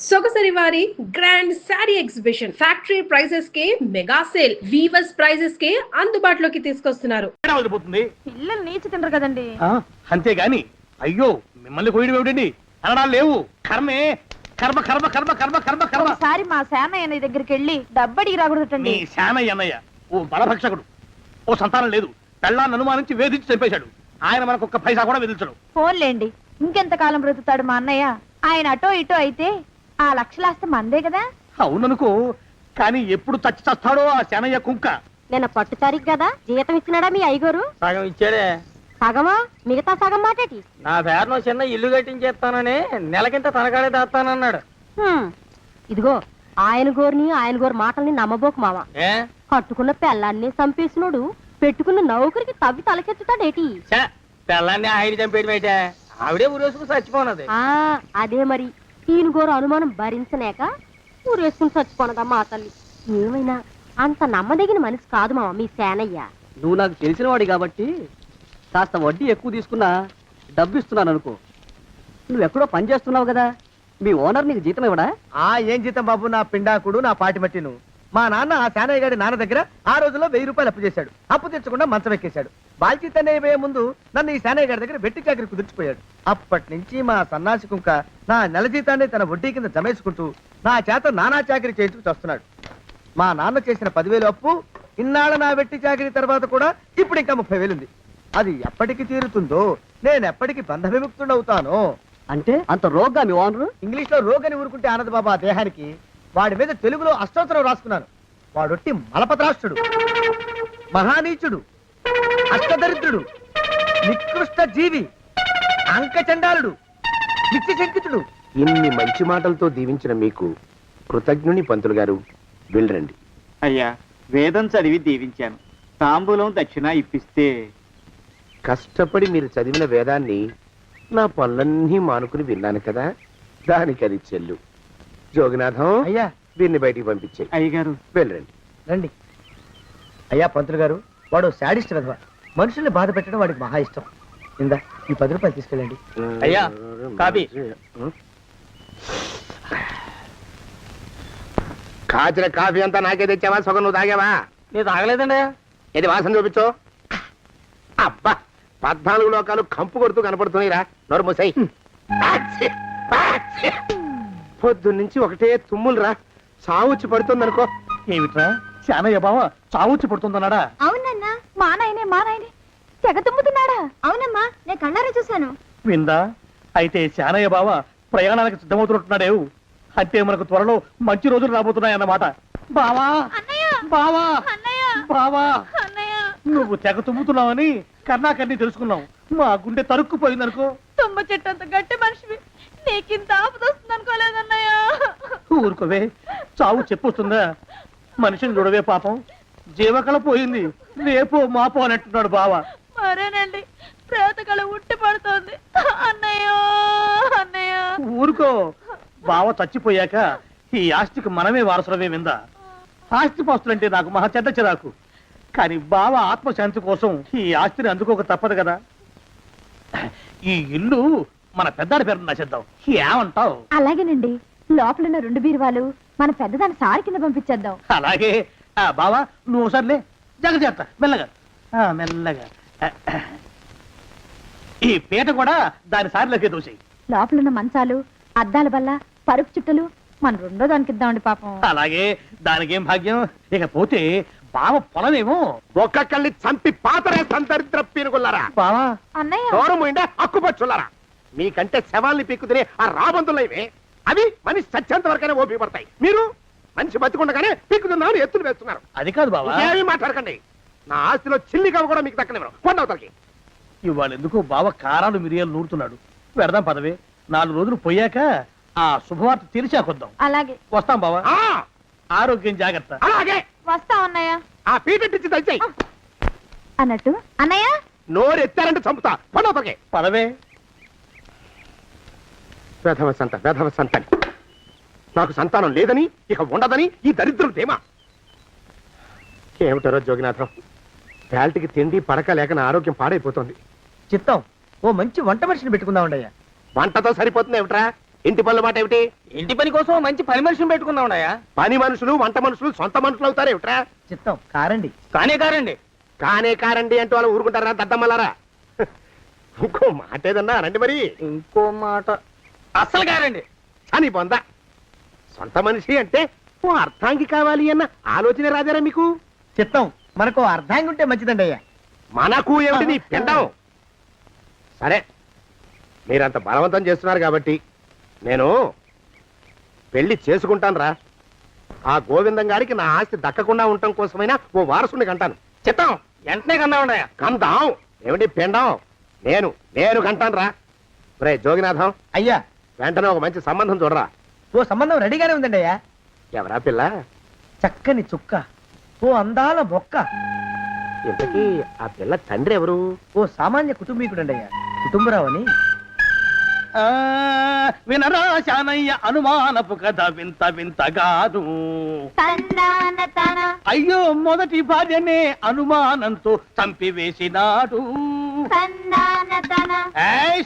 సొగసరి వారి grand sari exhibition factory prices కే mega sale weavers prices కే అందుబాటులోకి తీసుకొస్తున్నారు. పిల్లలు నీచి తినరు కదండి. అంతేగాని అయ్యో మిమ్మల్ని కోయడం ఏమిటండి, అనడాలు లేవు. కర్మే కర్మ కర్మ కర్మ కర్మ కర్మ కర్మ. ఒకసారి మా శానయ్య దగ్గరికి వెళ్ళి డబ్బడికి రాకూడదటండి. నీ శానయ్య అన్నయ్య ఓ బలభక్షకుడు, ఓ సంతానం లేదు, పెళ్ళాన్ని అనుమానించి వేధించి చంపేశాడు. ఆయన మనకు ఒక్క పైసా కూడా విధించడు. ఫోన్లేండి, ఇంకెంత కాలం బ్రతుకుతాడు మా అన్నయ్య? ఆయన అటో ఇటో అయితే ఆ లక్షలాస్తి మందే కదా. అవుననుకో, కానీ ఎప్పుడు చచ్చి చస్తాడో ఆ శానయ్య కుంక. నేను పట్టు తారీఖు కదా, జీతం ఇచ్చినాడా మీ అయ్యగారు? సగం ఇచ్చాడే. సగమా? మిగతా సగం మాటేటి? నా పేరును చిన్న ఇల్లు కట్టించేస్తానని నెలకింత తనకాడే దాస్తానన్నాడు. ఇదిగో ఆయన గోరు మాటల్ని నమ్మబోకు మామ. ఏ కట్టుకున్న పెళ్ళాన్ని చంపేసినోడు పెట్టుకున్న నౌకరికి తవ్వి తలకెత్తుతాడేటి? పిల్లాన్ని ఆయన చంపేయడం అయితే ఆవిడే ఊరేసుకుని చచ్చిపోనది. అదే మరి, ఈయన గోరు అనుమానం భరించలేక ఊరేసుకుని చచ్చిపోనదమ్మా ఆ తల్లి. ఏమైనా అంత నమ్మదగిన మనిషి కాదు మామ మీ సేనయ్య. నువ్వు నాకు తెలిసిన వాడి కాబట్టి కాస్త వడ్డీ ఎక్కువ తీసుకున్నా డబ్బు ఇస్తున్నాను అనుకో. నువ్వెక్కడో పని చేస్తున్నావు కదా, మీ ఓనర్ నీకు జీతం ఇవ్వడా? ఏం జీతం బాబు, నా పిండాకుడు నా పాటి మట్టిను. మా నాన్న ఆ శానయ్య గారి నాన్న దగ్గర ఆ రోజుల్లో 1000 రూపాయలు అప్పు చేశాడు. అప్పు తెచ్చకుండా మంచం ఎక్కేశాడు. బాల్చితనే అయిపోయే ముందు నన్ను ఈ శానయ్య గారి దగ్గర వెట్టి చాకరి కుదిర్చిపోయాడు. అప్పటి నుంచి మా సన్నాసి కుంక నా నెల జీతాన్ని తన వడ్డీ కింద జమేసుకుంటూ నా చేత నానా చాకరీ చేయించుకు వస్తున్నాడు. మా నాన్న చేసిన 10,000 అప్పు ఇన్నాళ్ళ నా వెట్టి చాకరీ తర్వాత కూడా ఇప్పుడు ఇంకా 30,000 ఉంది. అది ఎప్పటికి తీరుతుందో, నేను ఎప్పటికి బంధ విముక్తుడవుతానో. అంటే అంత రోగ్గా మీ ఓనరు? ఇంగ్లీష్ లో రోగని ఊరుకుంటే ఆనంద్ బాబా ఆ దేహానికి. వాడి మీద తెలుగులో అష్టోత్తరం రాసుకున్నాను. వాడొట్టి మలపత్రాష్ట్రుడు, మహానీచుడు, అష్టదరిద్రుడు, నికృష్ట జీవి, అంకచండాలుడు, నిత్యశంకితుడు. ఇన్ని మంచి మాటలతో దీవించిన మీకు కృతజ్ఞుని పంతులు గారు. వెళ్ళరండి. అయ్యా, వేదం చదివి దీవించాను. తాంబూలం దక్షిణ ఇప్పిస్తే. కష్టపడి మీరు చదివిన వేదాన్ని నా పనులన్నీ మానుకుని విన్నాను కదా, దానికి అది చెల్లు. జోగినాథం, అయ్యా వీరిని బయటికి పంపించేయి. అయ్యగారు వెళ్ళరండి. రండి. అయ్యా పంతులు గారు, వాడు శాడిస్ట్ విధవ. మనుషుల్ని బాధ పెట్టడం వాడికి మహా ఇష్టం. ఇందా ఈ 10 రూపాయలు తీసుకెళ్ళండి. అయ్యా, కాపీ. కాచిన కాఫీ అంతా నాకే తెచ్చావా? సగం నువ్వు తాగావా? నేను తాగలేదండి. ఇది వాసన చూపించు. అబ్బా, 14 లోకాలు కంపు కొడుతూ కనపడుతున్నాయిరా. నోరు మూసాయి. పొద్దున్నుంచి ఒకటే తుమ్ములురా. సావుచ్చి పడుతుందనుకో. ఏమిట్రా శానయ్య బావ చావుచ్చి పడుతుందన్నాడా? అవునన్నా, మా నాయనే తెగ తుమ్ముతున్నాడా? అవునమ్మా, నేను కళ్ళారా చూశాను. విందా? అయితే శానయ్య బావ ప్రయాణానికి సిద్ధమవుతున్నట్టున్నాడేవు. అంటే మనకు త్వరలో మంచి రోజులు రాబోతున్నాయన్నమాట. బావా బావా బావా, నువ్వు తెగ తుమ్ముతున్నావని కర్ణాకర్ణి తెలుసుకున్నావు. మా గుండె తరుక్కుపోయిందనుకో. తుమ్మ చెట్టు అంత గట్టి మనిషివి, నీకింత ఆపదొస్తుంది అనుకోలేదన్నయ్య. ఊరుకోవే, చావు చెప్పొస్తుందా? మనిషిని చూడవే పాపం, జీవకళ పోయింది. రేపో మాపో అంటున్నాడు బావ. మరేనండి, ప్రేతకళ ఉట్టి పడుతోంది అన్నయ్య. ఊరుకో, బావ చచ్చిపోయాక ఈ ఆస్తికి మనమే వారసులమే. విందా? ఆస్తి పాస్తులంటే నాకు మహా చెడ్డ చిరాకు. కానీ బావ ఆత్మశాంతి కోసం ఈ ఆస్తిని అందుకోక తప్పదు కదా. ఈ ఇల్లు మన పెద్దాడి పేరు నచ్చేద్దాం. ఏమంటావు? అలాగేనండి, లోపలున్న 2 బీరువాలు మన పెద్దదాన్ని సారి కింద పంపించేద్దాం. అలాగే. బావా నువ్వు సర్లే, జాగ్రత్త, మెల్లగా మెల్లగా. ఈ పీట కూడా దాని సారిలోకి దూసేయి. లోపలున్న మంచాలు, అద్దాల బల్ల, పరుపు చుట్టలు మన 2వ దానికి ఇద్దామండి పాపం. అలాగే, దానికేం భాగ్యం. ఇకపోతే బావ పొలమేమో. ఒక్కొక్కళ్ళని చంపి పాతరేస్తాను దరిద్ర పీనుకున్నారా. బావా అన్నయ్య, దూరం పోయిందా అక్కుపచ్చులారా. మీకంటే శవాల్ని పీక్కుతినే ఆ రాబందులైవే, అవి మనిషి చచ్చేంత వరకనే ఓపి పడతాయి. మీరు మనిషి బతికుండగానే పీక్కుతున్నామని ఎత్తులు వేస్తున్నారు. అది కాదు బావా. ఏమీ మాట్లాడకండి. నా ఆస్తిలో చిల్లికవ కూడా మీకు దక్కనివ్వరు. కొండవతలకి. ఇవాళ ఎందుకో బావ కారాలు మిరియాలు నూరుతున్నాడు. పెడదాం పదవే. 4 రోజులు పోయాక ఆ శుభవార్త తీర్చాకొద్దాం. అలాగే వస్తాం బావా. ఆ, ఆరోగ్యం జాగ్రత్త. అలాగే. వస్తాం అన్నయ్య. ఆ పీటెట్టించి దయచేయి. అన్నట్టు అన్నయ్య, నోరు ఎత్తారంటే చంపుతా. కొండవతలకి. పదవే. వేధవ సంతానం. నాకు సంతానం లేదని, ఇక ఉండదని ఈ దరిద్రులు ధీమా. ఏమిటారో జోగినాథం, వేల్టికి తిండి పడక లేక నా ఆరోగ్యం పాడైపోతుంది. చిత్తం, ఓ మంచి వంట మనిషిని పెట్టుకుందామండి అయ్యా. వంటతో సరిపోతుంది ఏమిట్రా? ఇంటి పనుల మాట ఏమిటి? ఇంటి పని కోసం మంచి పని మనిషిని పెట్టుకున్నావునయ్యా. పని మనుషులు వంట మనుషులు సొంత మనుషులు అవుతారేమిట్రా? చిత్తం కారండి. కానే కారండి. కానే కారండి అంటూ వాళ్ళు ఊరుకుంటారా దద్దమ్మలారా? ఇంకో మాట ఏదన్నా రండి మరి. ఇంకో మాట అస్సలు కారండి. అని పొందా సొంత మనిషి అంటే ఓ అర్థాంగి కావాలి అన్న ఆలోచన రాదేరా మీకు? చిత్తం మనకు అర్ధాంగి ఉంటే మంచిదండి అయ్యా. మనకు ఏమిటి నీ పిండం? సరే మీరంత బలవంతం చేస్తున్నారు కాబట్టి నేను పెళ్లి చేసుకుంటాను రా. ఆ గోవిందం గారికి నా ఆస్తి దక్కకుండా ఉండటం కోసమైనా ఓ వారసుని కంటాను. చిత్తం వెంటనే కన్నావునయ్యా. కందాం ఏమిటి పిండం? నేను కంటాను రా. రే జోగినాథం, అయ్యా వెంటనే ఒక మంచి సంబంధం చూడరా. ఓ సంబంధం రెడీగానే ఉందండి అయ్యా. ఎవరా పిల్ల? చక్కని చుక్క, ఓ అందాల మొక్క, ఇంతకీ ఆ పిల్ల తండ్రి ఎవరు? ఓ సామాన్య కుటుంబీకుడండి అయ్యా. కుటుంబరావు అని. వినరా శానయ్య అనుమానపు కథ వింత వింతగాను. అయ్యో మొదటి భార్యనే అనుమానంతో చంపివేసినాడు.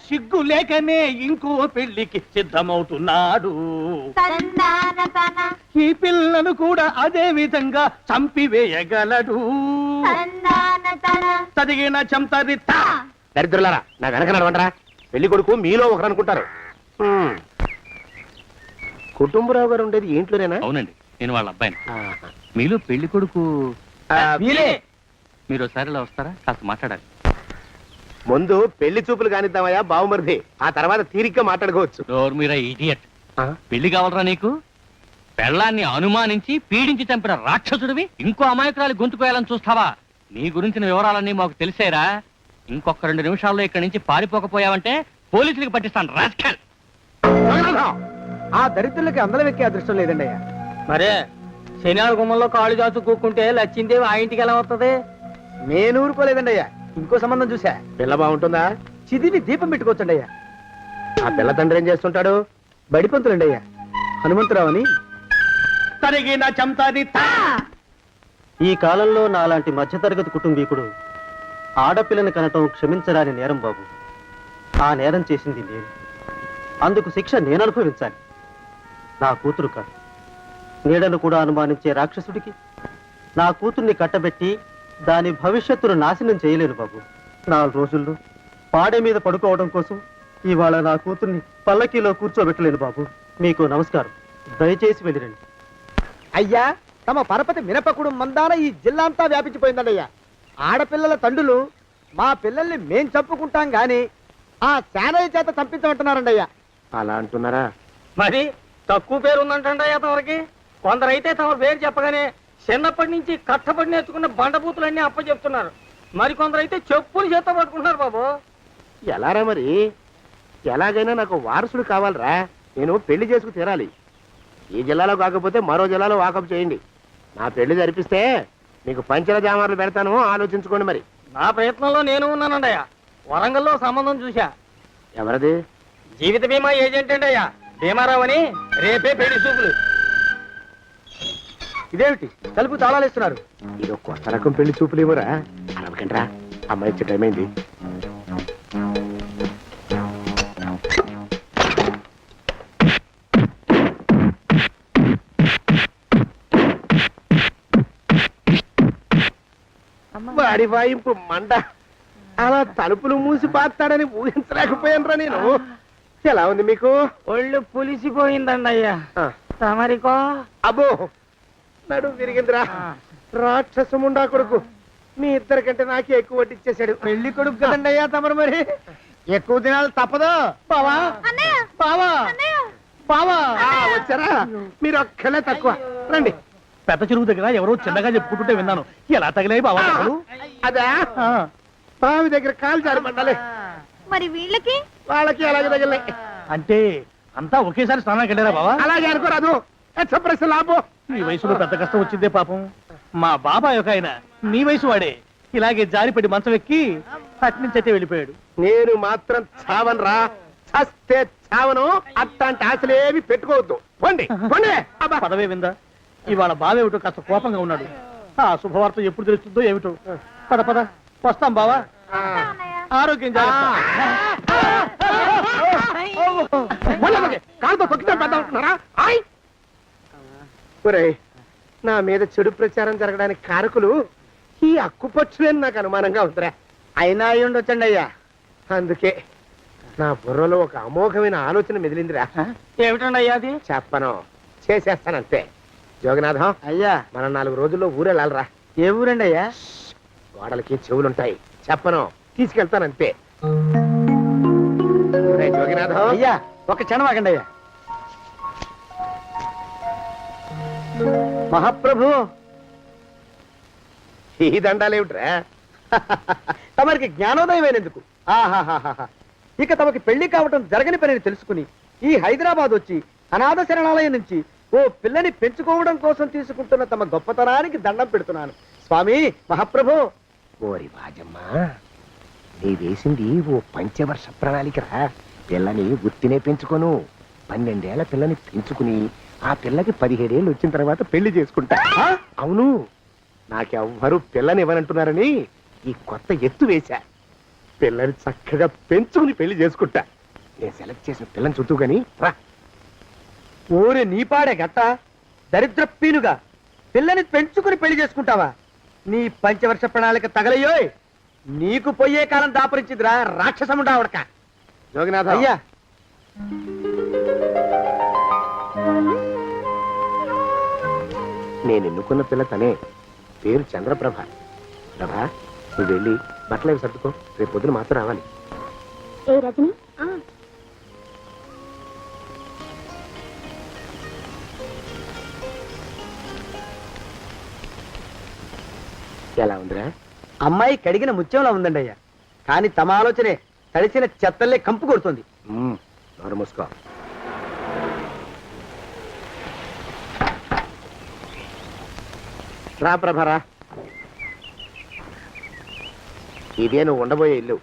సిగ్గు లేకనే ఇంకో పెళ్లికి సిద్ధమవుతున్నాడు. ఈ పిల్లను కూడా అదే విధంగా చంపివేయగలడు. చదివిన చంతరిత. దరిద్రులారా నా వెనక నడవంటరా. పెళ్లి కొడుకు మీలో ఒకరు అనుకుంటారు. కుటుంబరావు గారు ఉండేది ఏంట్లోనేనా? అవునండి, నేను వాళ్ళ అబ్బాయిని. ఆహా. మీలో పెళ్లి కొడుకు వీలే. మీరు ఒకసారి ఇలా వస్తారా? కాస్త మాట్లాడాలి. ముందు పెళ్లి చూపులు కానిద్దామయ్యా బావుమరిది, ఆ తర్వాత తీరిగ్గా మాట్లాడుకోవచ్చు. డోర్ మీరా ఇడియట్. పెళ్లి కావాలరా నీకు? పెళ్ళాన్ని అనుమానించి పీడించి చంపిన రాక్షసుడివి ఇంకో అమాయకురాలి గొంతుకోయాలని చూస్తావా? నీ గురించిన వివరాలన్నీ మాకు తెలిసేరా. ఇంకొక 2 నిమిషాల్లో ఇక్కడి నుంచి పారిపోకపోయావంటే పోలీసులకు పట్టిస్తాను. రాస్కల్. ఆ దరిద్రులకి అందలం ఎక్కే అదృష్టం లేదండి అయ్యా. మరే శనివారం గుమ్మంలో కాళ్ళు చాచు కూకుంటే లచ్చిందేవి ఆ ఇంటికి ఎలా వస్తుంది? నేను ఊరుకోలేదండి అయ్యా. ఇంకో సంబంధం చూసా. పిల్ల బాగుంటుందా? చిదివి దీపం పెట్టుకోవచ్చండి అయ్యా. ఆ పిల్ల తండ్రి ఏం చేస్తుంటాడు? బడిపంతులండి అయ్యా. హనుమంతరావు అని. తరిగిన చంతరిత. ఈ కాలంలో నాలాంటి మధ్యతరగతి కుటుంబీకుడు ఆడపిల్లని కనటం క్షమించరాని నేరం బాబు. ఆ నేరం చేసింది నేను. అందుకు శిక్ష నేను అనుభవించాలి. నా కూతురు కాదు, నీడను కూడా అనుమానించే రాక్షసుడికి నా కూతుర్ని కట్టబెట్టి దాని భవిష్యత్తును నాశనం చేయలేను బాబు. 4 రోజుల్లో పాడే మీద పడుకోవడం కోసం ఇవాళ నా కూతుర్ని పల్లకీలో కూర్చోబెట్టలేను బాబు. మీకు నమస్కారం, దయచేసి వెళ్ళిరండి. అయ్యా తమ పరపతి మినపకుడు మందాన ఈ జిల్లా అంతా వ్యాపించిపోయిందండి అయ్యా. ఆడపిల్లల తండ్రులు మా పిల్లల్ని మేం చంపుకుంటాం గాని ఆ శానయ్య చేత చంపించమంటున్నారండి అయ్యా. అలా అంటున్నారా? మరి తక్కువ పేరు ఉందంటయ్యా తమరికి. కొందరైతే తమ పేరు చెప్పగానే చిన్నప్పటి నుంచి కట్టబడి నేర్చుకున్న బండబూతులన్నీ అప్పచెప్తున్నారు. మరి కొందరైతే చెప్పులు చేత పట్టుకుంటున్నారు బాబు. ఎలారా మరి? ఎలాగైనా నాకు వారసుడు కావాలరా. నేను పెళ్లి చేసుకు తీరాలి. ఈ జిల్లాలో కాకపోతే మరో జిల్లాలో వాకప్ చేయండి. నా పెళ్లి జరిపిస్తే మీకు పంచల జామార్లు పెడతాను, ఆలోచించుకోండి మరి. నా ప్రయత్నంలో నేను ఉన్నానండయ్యా. వరంగల్లో సంబంధం చూశా. ఎవరది? జీవిత బీమా ఏజెంట్ అండి అయ్యా, భీమారావు అని. రేపే పెళ్లి చూపులు. ఇదేమిటి తలుపు తాళాలు ఇస్తున్నారు? ఇది కొత్త రకం పెళ్లి చూపులు ఏమోరా. అరవకండ్రా, అమ్మాయి ఇచ్చే టైం అయింది. వాడి వాయింపు మండ. అలా తలుపులు మూసి పాతాడని ఊహించలేకపోయానురా నేను. ఎలా ఉంది మీకు? ఒళ్ళు పులిసిపోయిందండి అయ్యా. తమరికో? అబ్బో నడు విరిగిందిరా. రాక్షసముండా కొడుకు మీ ఇద్దరికంటే నాకే ఎక్కువ వడ్డిచ్చేశాడు. పెళ్లి కొడుకు కదండి అయ్యా తమరు. మరి ఎక్కువ దినాలు తప్పదు. బావా బావా బావా వచ్చారా? మీరు ఒక్కలే తక్కువ. రండి. పెద్ద చెరువు దగ్గర ఎవరో చిన్నగా చెప్పుకుంటుంటే విన్నాను. ఎలా తగిలాయి బావా? అదా బావి దగ్గర కాలు జారి పడ్డాలి. మరి వీళ్ళకి వాళ్ళకి అలాగే తగిలినాయి. అంటే అంతా ఒకేసారి స్నానానికి వెళ్ళారా బావా? అలాగే అనుకోరాదు. ప్రశ్న లాభం. ఈ వయసులో పెద్ద కష్టం వచ్చిందే పాపం. మా బాబాయ్ ఒక ఆయన నీ వయసు వాడే ఇలాగే జారిపడి మంచం ఎక్కి అట్నుంచి అయితే వెళ్ళిపోయాడు. నేను మాత్రం చావను రా. చస్తే చావను. అట్లాంటి ఆశలేవి పెట్టుకోవద్దు. పోండి పోండి. పదవే విందా. ఇవాళ బావేమిటో కాస్త కోపంగా ఉన్నాడు. ఆ శుభవార్త ఎప్పుడు తెలుస్తుందో ఏమిటో. పద పద వస్తాం బావా. ఆరోగ్యం జాగ్రత్త. కాలుతో తొక్కితే పెద్ద ఉంటున్నారా ఒరేయ్ నా మీద చెడు ప్రచారం జరగడానికి కారకులు ఈ అక్కుపచ్చులని నాకు అనుమానంగా ఉందిరా. అయినా అయి ఉండొచ్చండి అయ్యా. అందుకే నా బుర్రలో ఒక అమోఘమైన ఆలోచన మెదిలిందిరా. ఏమిటండి అయ్యా అది? చెప్పను, చేసేస్తానంతే. జోగినాథం, అయ్యా, మనం 4 రోజుల్లో ఊరెళ్ళాలరా. ఏ ఊరండి అయ్యా? గోడలకి చెవులుంటాయి, చెప్పను, తీసుకెళ్తానంతే. ఒరేయ్ జోగినాథం, అయ్యా ఒక క్షణం ఆగండి అయ్యా. మహాప్రభు, ఈ దండాలేమిట్రా? తమరికి జ్ఞానోదయం అయినందుకు ఆహాహాహా. ఇక తమకి పెళ్లి కావటం జరగని పనిని తెలుసుకుని ఈ హైదరాబాద్ వచ్చి అనాథ శరణాలయం నుంచి ఓ పిల్లని పెంచుకోవడం కోసం తీసుకుంటున్న తమ గొప్పతనానికి దండం పెడుతున్నాను స్వామి. మహాప్రభు, ఓరి బాజమ్మా, నీ వేసింది ఓ పంచవర్ష ప్రణాళికరా. పిల్లని గుర్తినే పెంచుకోను, 12 ఏళ్ల పిల్లని పెంచుకుని ఆ పిల్లకి 17 ఏళ్ళు వచ్చిన తర్వాత పెళ్లి చేసుకుంటా. అవును, నాకెవ్వరూ పిల్లని ఇవ్వనంటున్నారని ఈ కొత్త ఎత్తు వేశా. పిల్లని చక్కగా పెంచుకుని పెళ్లి చేసుకుంటా. నేను సెలెక్ట్ చేసిన పిల్లని చుట్టూ గాని రా. ఓరి నీపాడే గట్ట దరిద్ర పీనుగా, పిల్లని పెంచుకుని పెళ్లి చేసుకుంటావా? నీ పంచవర్ష ప్రణాళిక తగలయ్యోయ్. నీకు పోయే కాలం దాపరించిందిరా రాక్షసముడా ఉడక. జోగినాథ, అయ్యా, నేను ఎన్నుకున్న పిల్ల తనే, పేరు చంద్రప్రభ. ప్రభ, నువ్వు వెళ్ళి బట్టలు అవి సర్దుకో, రేపు పొద్దున మాత్రం రావాలి. ఏ రజని, ఎలా ఉందిరా? అమ్మాయి కడిగిన ముత్యంలా ఉందండి అయ్యా. కానీ తమ ఆలోచనే తడిసిన చెత్తల్లే కంపు కొడుతుంది. నోరు మూసుకో. రా ప్రభరా, ఇదే నువ్వు ఉండబోయే ఇల్లు.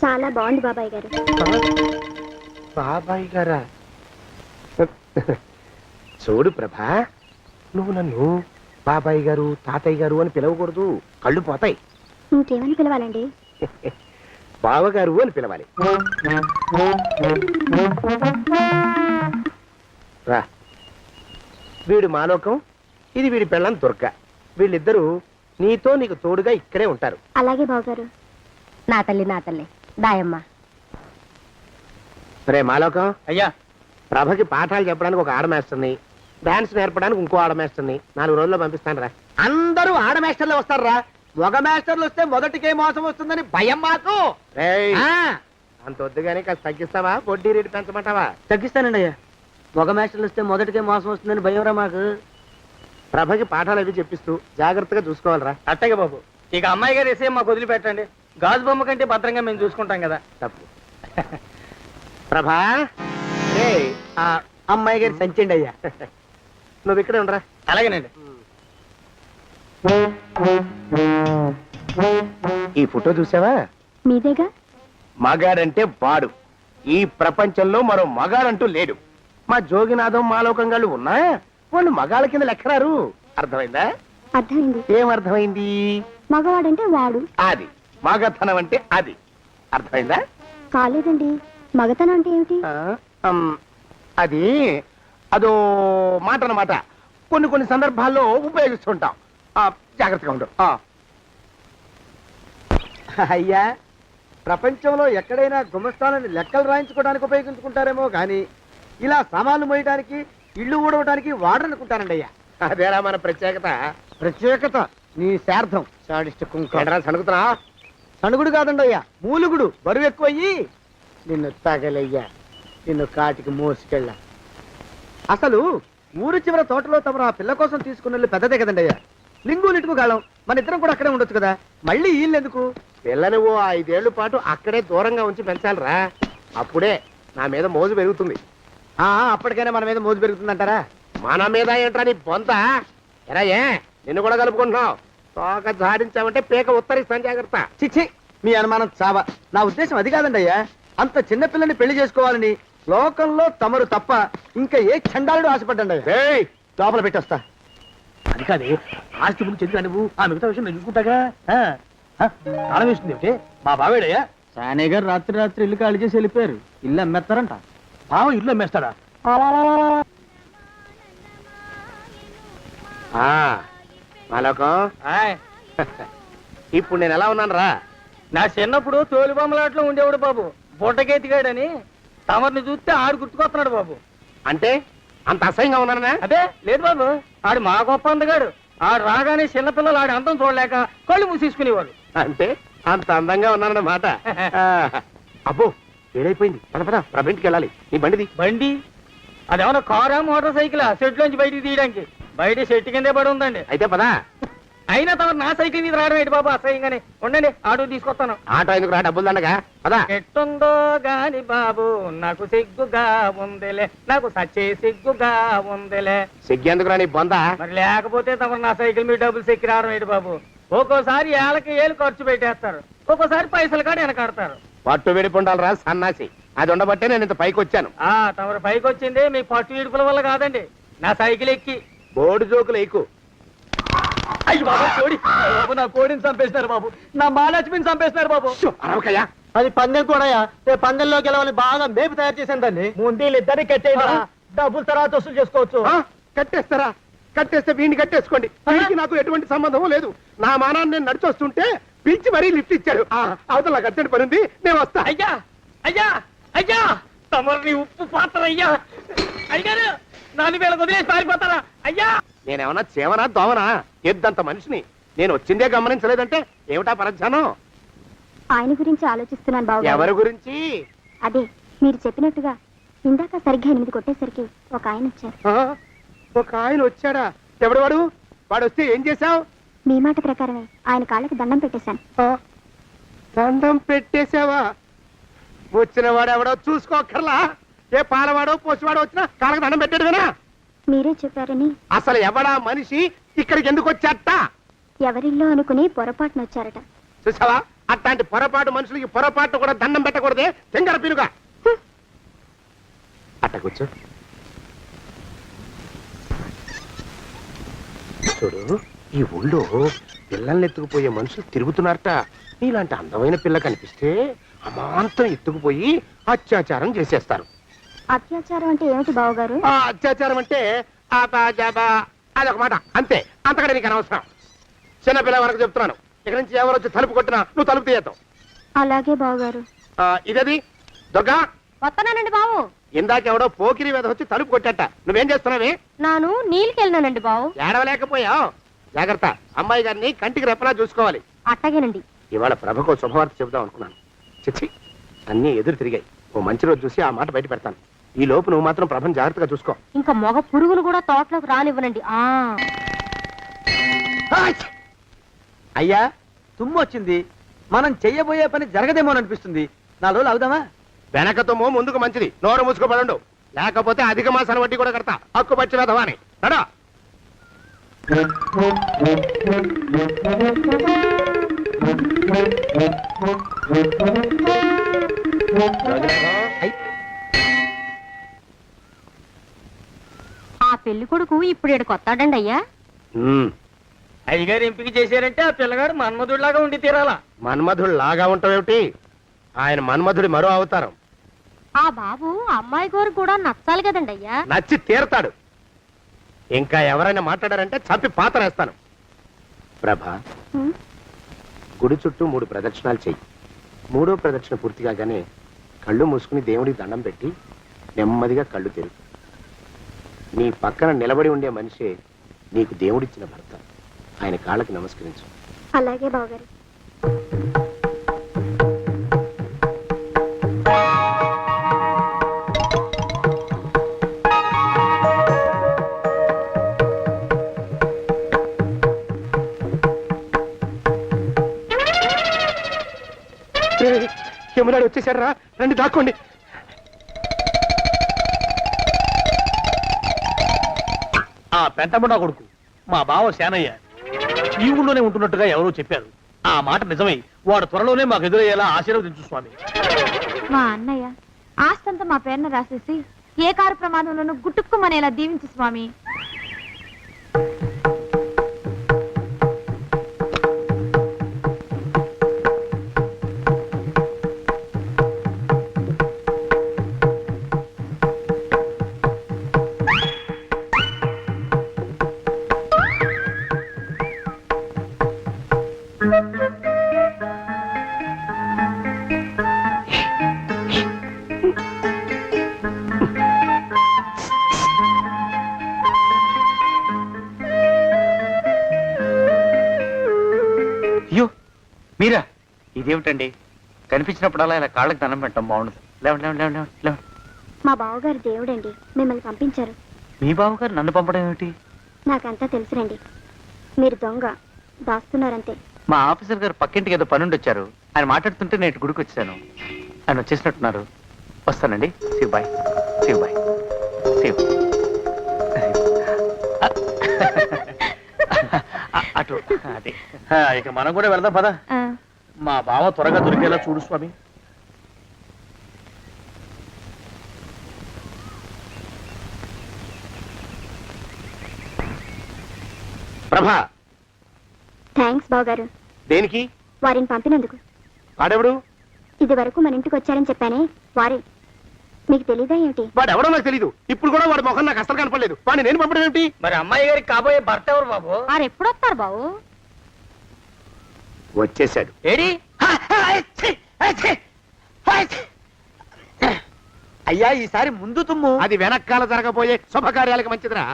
చాలా బాగుంది బాబాయ్ గారు. బాబాయ్ గారా? చూడు ప్రభా, నువ్వు నన్ను బాబాయ్ గారు, తాతయ్య గారు అని పిలవకూడదు, కళ్ళు పోతాయి. ఇంకేమని పిలవాలండి? బావగారు అని పిలవాలి. రా, వీడు మాలోకం, ఇది వీడి పెళ్ళాం దుర్గ. వీళ్ళిద్దరూ నీతో నీకు తోడుగా ఇక్కడే ఉంటారు. అలాగే బావగారు. నా తల్లి దాయమ్మ. రే మాలోకం, అయ్యా, ప్రభకి పాఠాలు చెప్పడానికి ఒక ఆడమేస్తుంది, డాన్స్ నేర్పడానికి ఇంకో ఆడమేస్తుంది. 4 రోజుల్లో పంపిస్తాను రా. అందరూ ఆడ మాస్టర్లు వస్తారా? మగ మాస్టర్లు వస్తే మొదటికే మోసం వస్తుందని భయం మాకు. రేయ్, ఆ, అంత వద్దుగానే కాస్త తగ్గిస్తావా? వడ్డీ రేటు పెంచమంటావా? తగ్గిస్తానండి అయ్యా. మగ మాస్టర్లు వస్తే మొదటికే మోసం వస్తుందని భయం రా మాకు. ప్రభకి పాఠాలు అవి చెప్పిస్తూ జాగ్రత్తగా చూసుకోవాలరా. అట్టగే బాబు. ఇక అమ్మాయి గారు వేసే మాకు వదిలిపెట్టండి. గాజు బొమ్మ కంటే భద్రంగా మేము చూసుకుంటాం కదా. తప్పు. ప్రభా, రేయ్, ఆ అమ్మాయి గారి సంచండి అయ్యా. నువ్వు ఇక్కడే ఉండరా. అలాగేనండి. ఈ ఫోటో చూసావా? మీదేగా. మగాడంటే వాడు. ఈ ప్రపంచంలో మరో మగాడంటూ లేడు. మా జోగినాథం మాలోకంగాళ్ళు ఉన్నా వాళ్ళు మగాళ్ళ కింద లెక్కరారు. అర్థమైందా? అర్థమైంది. ఏం అర్థమైంది? మగవాడంటే వాడు. అది మగతనం అంటే అది. అర్థమైందా? కాలేదండి. మగతనం అంటే ఏమిటి? అది అదో మాట అన్నమాట. కొన్ని సందర్భాల్లో ఉపయోగిస్తుంటాం. జాగ్రత్తగా ఉండు. అయ్యా, ప్రపంచంలో ఎక్కడైనా గుమస్తాలని లెక్కలు రాయించుకోవడానికి ఉపయోగించుకుంటారేమో కానీ ఇలా సామాన్లు మోయడానికి, ఇల్లు ఊడవడానికి వాడరనుకుంటారండి అయ్యా. అదేరా మన ప్రత్యేకత. ప్రత్యేకత నీ శార్థం. సాడిస్ట్ కుంక. సణుకుతున్నా? సణుగుడు కాదండి అయ్యా, మూలుగుడు. బరువు ఎక్కువయ్యి నిన్ను తగలయ్యా, నిన్ను కాటికి మోసుకెళ్ళ. అసలు ఊరు చివర తోటలో తమరు ఆ పిల్ల కోసం తీసుకున్న పెద్దదే కదండి అయ్యా. లింగు లిటుకు గాలం. మన ఇద్దరం కూడా అక్కడే ఉండొచ్చు కదా. మళ్ళీ వీళ్ళు ఎందుకు? పిల్లని ఓ 5 ఏళ్ల పాటు అక్కడే దూరంగా ఉంచి పెంచాలిరా. అప్పుడే నా మీద మోజు పెరుగుతుంది. అప్పటికైనా మన మీద మోజు పెరుగుతుందంటారా? మన మీద ఏంట్రా నీ బొంత? ఎరా, ఏ నిన్ను కూడా కలుపుకుంటున్నావు? తోక జాడించామంటే పీక ఉత్తరిస్తాను, జాగ్రత్త. చిచ్చి, మీ అనుమానం చావా. నా ఉద్దేశం అది కాదండి అయ్యా. అంత చిన్న పిల్లని పెళ్లి చేసుకోవాలని లోకంలో తమరు తప్ప ఇంకా ఏ చండాలుడు ఆశపడ్డండి అయ్యా. ఏయ్, లోపల పెట్టొస్తా. అది కాదే, ఆస్తి ముందు చెందుగా నువ్వు ఆ మిగతా విషయం నేను చూసుకుంటాగా. తాళం వేస్తుంది ఏమిటి? మా బావేడయ్యా. సానే గారు రాత్రి ఇల్లు ఖాళీ చేసి వెళ్ళిపోయారు. ఇల్లు అమ్మేస్తారంట. బావ ఇల్లు అమ్మేస్తాడా? మాలోకం, ఆయ్, ఇప్పుడు నేను ఎలా ఉన్నాను రా? నా చిన్నప్పుడు తోలు బొమ్మలాట్లో ఉండేవాడు బాబు, బుట్టకెత్తిగాడని. తమరిని చూస్తే ఆడు గుర్తుకొస్తున్నాడు బాబు. అంటే అంత అసహ్యంగా ఉన్నానా? అదే లేదు బాబు, ఆడు మా గొప్ప అందగాడు. ఆడు రాగానే చిన్నపిల్లలు ఆడి అందం చూడలేక కళ్ళు మూసేసుకునేవాడు. అంటే అంత అందంగా ఉన్నానన్నమాట. అబ్బో ఏడైపోయింది, పద పద ప్రభింటికి వెళ్ళాలి. నీ బండిది. బండి అదేమన్నా కారా మోటార్ సైకిల్ సెట్ లోంచి బయటికి తీయడానికి? బయట చెట్టు కిందే పడి ఉందండి. అయితే పదా. అయినా తమ నా సైకిల్ మీద రావడం ఏంటి బాబు అసహ్యంగానే. ఉండండి, ఆటో తీసుకొస్తాను. ఆటో ఎందుకు రా, డబ్బులు దండగా. పదా. ఎట్టుందో గాని బాబు నాకు సిగ్గుగా ఉందిలే, నాకు సచ్చే సిగ్గుగా ఉందిలే. సిగ్గెందుకు రా నీ బొంద? మరి లేకపోతే తమ నా సైకిల్ మీద డబ్బులు సెక్కి రావడం ఏంటి బాబు? ఒక్కోసారి ఏళ్ళకి ఏళ్ళు ఖర్చు పెట్టేస్తారు, ఒక్కోసారి పైసలు కాడ వెనకాడతారు. పట్టు విడిపుండాలి రా సన్నాసి. అది ఉండబట్టే నేను ఇంత పైకి వచ్చాను. తమరు పైకి వచ్చింది మీ పట్టు ఇడుపుల వల్ల కాదండి, నా సైకిల్ ఎక్కి. బోర్డు జోకులు ఎక్కు. అయ్యి బాబు కోడి, బాబు నా కోడిని చంపేసినారు బాబు, నా మహాలక్ష్మిని చంపేసినారు బాబు. అరవకయ్యా. అది పందెం కూడా పందెంలో గెలవని బాగా మేపు తయారు చేశాను దాన్ని. ముందు ఇద్దరిని కట్టేయండి, డబ్బులు తర్వాత వసూలు చేసుకోవచ్చు. కట్టేస్తారా? కట్టేస్తే వీడిని కట్టేసుకోండి. వీడికి నాకు ఎటువంటి సంబంధం లేదు. నా మానాన్ని నేను నడిచొస్తుంటే పిలిచి మరీ లిఫ్ట్ ఇచ్చాడు. అవతల నాకు అర్జెంట్ పని ఉంది, నేను వస్తా. అయ్యా అయ్యా అయ్యా, తమరిని ఉప్పు పాత్ర అయ్యా. అయ్యారు నాలుగు వేల వదిలేసి పారిపోతారా అయ్యా? నేనేమన్నా చేవనా దోవనా? ఎద్దంత మనిషిని. నేను వచ్చిందే గమనించలేదంటే ఏమిటా పరధ్యానం? ఆయన గురించి ఆలోచిస్తున్నాను బాబు. ఎవరి గురించి? అదే మీరు చెప్పినట్టుగా ఇందాక సరిగ్గా 8 కొట్టేసరికి ఒక ఆయన వచ్చారు. ఒక ఆయన వచ్చాడా? ఎవడు వాడు? వాడు వస్తే ఏం చేశావు? మీ మాట ప్రకారమే ఆయన కాళ్ళకి దండం పెట్టేశాను. దండం పెట్టేశావా? వచ్చిన వాడు ఎవడో చూసుకోకర్లా. ఏ పాలవాడో పోసివాడో వచ్చినా కాళ్ళకి దండం పెట్టాడువేనా? మీరే చెప్పారని. అసలు ఎవడా మనిషి ఇక్కడికి ఎందుకు వచ్చాట? ఎవరిల్లో అనుకుని పొరపాటున వచ్చారట. చూసావా, అట్లాంటి పొరపాటు మనుషులకి పొరపాటు కూడా దండం పెట్టకూడదే. తెంగర పినుగా అట్ట కూర్చో. చూడు, ఈ ఊళ్ళో పిల్లల్ని ఎత్తుకుపోయే మనుషులు తిరుగుతున్నారట. నీలాంటి అందమైన పిల్ల కనిపిస్తే అమాంతం ఎత్తుకుపోయి అత్యాచారం చేసేస్తారు. అత్యాచారం అంటే ఏమిటి బావగారు? అత్యాచారం అంటే అదొక మాట అంతే, అంతకంటే నీకు అనవసరం. చిన్నపిల్ల వరకు చెప్తున్నాను. ఇక్కడి నుంచి ఎవరు వచ్చి తలుపు కొట్టినా నువ్వు తలుపు తీయతావు. అలాగే బావగారు. ఇదేది దుర్గా? వస్తున్నానండి బావు. ఇందాకెవడో పోకిరి మీద వచ్చి తలుపు కొట్టట. నువ్వేం చేస్తున్నావే? నాను నీళ్ళకెళ్ళినానండి బావు. ఏడవలేకపోయావు. జాగ్రత్త, అమ్మాయి గారిని కంటికి రెప్పలా చూసుకోవాలి. అట్టగేనండి. ఇవాళ ప్రభకు శుభవార్త చెబుదాం అనుకున్నాను. చిచ్చి, అన్నీ ఎదురు తిరిగాయి. ఓ మంచి రోజు చూసి ఆ మాట బయట పెడతాను. ఈ లోపు నువ్వు మాత్రం ప్రభను జాగ్రత్తగా చూసుకో. ఇంకా మగ పురుగులు కూడా తోటలోకి రానివ్వనండి. అయ్యా తుమ్ము వచ్చింది, మనం చెయ్యబోయే పని జరగదేమోననిపిస్తుంది. 4 రోజులు అవుదామా? వెనకతోమో ముందుకు మంచిది. నోరు మూసుకోబడండు, లేకపోతే అధిక మాసాల వడ్డీ కూడా కడతా. హక్కు పచ్చి వెధవాని నడా. ఆ పెళ్లి కొడుకు ఇప్పుడు ఇక్కడికి వస్తాడండి అయ్యా. అయ్యగారు ఎంపిక చేశారంటే ఆ పిల్లగాడు మన్మధుడిలాగా ఉండి తీరాలా. మన్మధుడు లాగా ఉంటావేమిటి? ఆయన మన్మధుడి మరో అవతారం. ఆ బాబు అమ్మాయి గారు కూడా నచ్చాలి కదండి అయ్యా. నచ్చి తీరతాడు. ఇంకా ఎవరైనా మాట్లాడారంటే చంపి పాతరేస్తాను. ప్రభా, గుడి చుట్టూ 3 ప్రదక్షిణాలు చెయ్యి. 3వ ప్రదక్షిణ పూర్తి కాగానే కళ్ళు మూసుకుని దేవుడికి దండం పెట్టి నెమ్మదిగా కళ్ళు తెరుగు. నీ పక్కన నిలబడి ఉండే మనిషే నీకు దేవుడిచ్చిన భర్త. ఆయన కాళ్ళకి నమస్కరించు. అలాగే బావగారు. యమునాడు వచ్చేసాడు రా, రండి దాక్కోండి. ఆ పెంటముడా కొడుకు మా బావ శానయ్య ఈ ఊళ్ళోనే ఉంటున్నట్టుగా ఎవరో చెప్పారు. ఆ మాట నిజమై వాడు త్వరలోనే మాకు ఎదురయ్యేలా ఆశీర్వదించు స్వామి. మా అన్నయ్య ఆస్తంతా మా పేరున రాసేసి ఏ కారు ప్రమాదంలోనూ గుట్టుక్కుమనేలా దీవించు స్వామి. ఇదేమిటండి కనిపించినప్పుడల్లా ఇలా కాళ్ళకి దండం పెట్టడం బాగుండదు. లేవండి లేవండి లేవండి లేవండి లేవండి. మా బావగారు దేవుడండి, మిమ్మల్ని పంపించారు. మీ బావగారు నన్ను పంపడం ఏమిటి? నాకంతా తెలుసురండి. మీరు దొంగ, దాస్తున్నారంతే. మా ఆఫీసర్ గారు పక్కింటికి ఏదో పనుండి వచ్చారు. ఆయన మాట్లాడుతుంటే నేను గుడికి వచ్చాను. ఆయన వచ్చేసినట్టున్నారు. వస్తానండి. Shiv bye, Shiv bye, Shiv. అటు అదే. ఇక మనం కూడా వెళ్దాం పద. మా బావ త్వరగా దొరికేలా చూడు స్వామి. ప్రభా, థ్యాంక్స్ బావగారు, దేనికి? వారిని పంపినందుకు. వాడెవడు? ఇది వరకు మన ఇంటికి వచ్చారని చెప్పానే, వారే. మీకు తెలీదా ఏమిటి? వాడెవడో నాకు తెలీదు. ఇప్పుడు కూడా వాడి ముఖం నాకు అసలు కనపడలేదు. వాడిని నేను పంపడం ఏమిటి? మరి అమ్మాయి గారికి కాబోయే భర్త ఎవరు బాబు? వారు ఎప్పుడు వస్తారు బావు? వచ్చేసాడు. ఏడి? అయ్యా ఈసారి ముందు తుమ్ము. అది వెనకాల జరగబోయే శుభకార్యాలకు మంచిదిరా.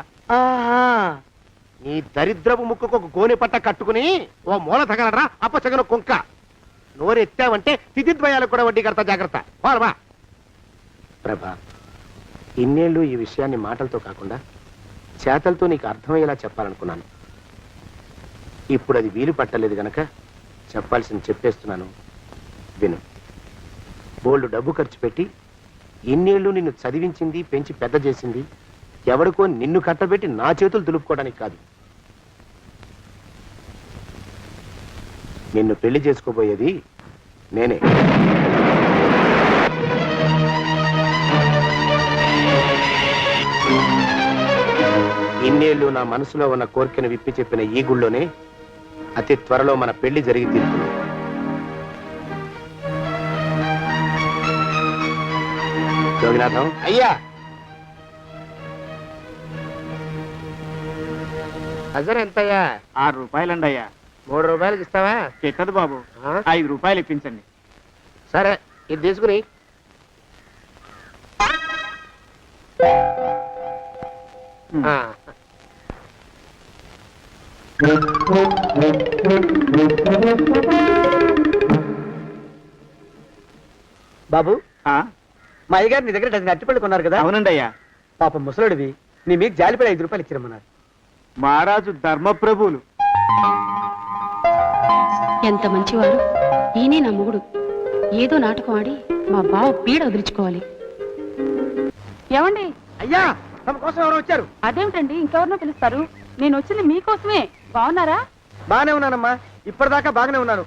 నీ దరిద్రపు ముక్కుకు ఒక గోనె పట్ట కట్టుకుని ఓ మూల తగలరా అప్పచగన కుంక. నోరెత్తావంటే తిథిద్వయాలకు కూడా వడ్డీ కడతా, జాగ్రత్త. పోరమా ప్రభా, ఇన్నేళ్ళు ఈ విషయాన్ని మాటలతో కాకుండా చేతలతో నీకు అర్థమయ్యేలా చెప్పాలనుకున్నాను. ఇప్పుడు అది వీలు పట్టలేదు గనక చెప్పాల్సింది చెప్పేస్తున్నాను, విను. బోల్డు డబ్బు ఖర్చు పెట్టి ఇన్నేళ్ళు నిన్ను చదివించింది, పెంచి పెద్ద చేసింది ఎవడికో నిన్ను కట్టబెట్టి నా చేతులు దులుపుకోవడానికి కాదు. నిన్ను పెళ్లి చేసుకోబోయేది నేనే. ఇన్నేళ్ళు నా మనసులో ఉన్న కోరికను విప్పి చెప్పిన ఈ గుళ్ళోనే అతి త్వరలో మన పెళ్లి జరిగి తీరుతుంది. యోగినాథం అయ్యా, హజర్ ఎంతయ్యా? 6 రూపాయలండి అయ్యా. 3 రూపాయలకి ఇస్తావా? ఎక్కదు బాబు, 5 రూపాయలు ఇప్పించండి. సరే, ఇది తీసుకుని. బాబు, ఆ, మా అయ్యగారు నీ దగ్గర డజన్ అరటిపళ్ళు కొన్నారు కదా? అవునండి అయ్యా. పాపం ముసలుడివి, నీ మీకు జాలిపడి 5 రూపాయలు ఇచ్చిరమ్మన్నారు. మహారాజు ధర్మప్రభువులు. ఎంత మంచివారు. ఈయనే నా మొగుడు. ఏదో నాటకం ఆడి మా బావ పీడ వదిలించుకోవాలి. ఏమండి? అయ్యా, తమ కోసం ఎవరు వచ్చారు? అదేమిటండి, ఇంకెవరినో పిలుస్తారు? నేను వచ్చింది మీకోసమే. బాగున్నారా? బాగానే ఉన్నానమ్మా, ఇప్పటిదాకా బాగానే ఉన్నాను.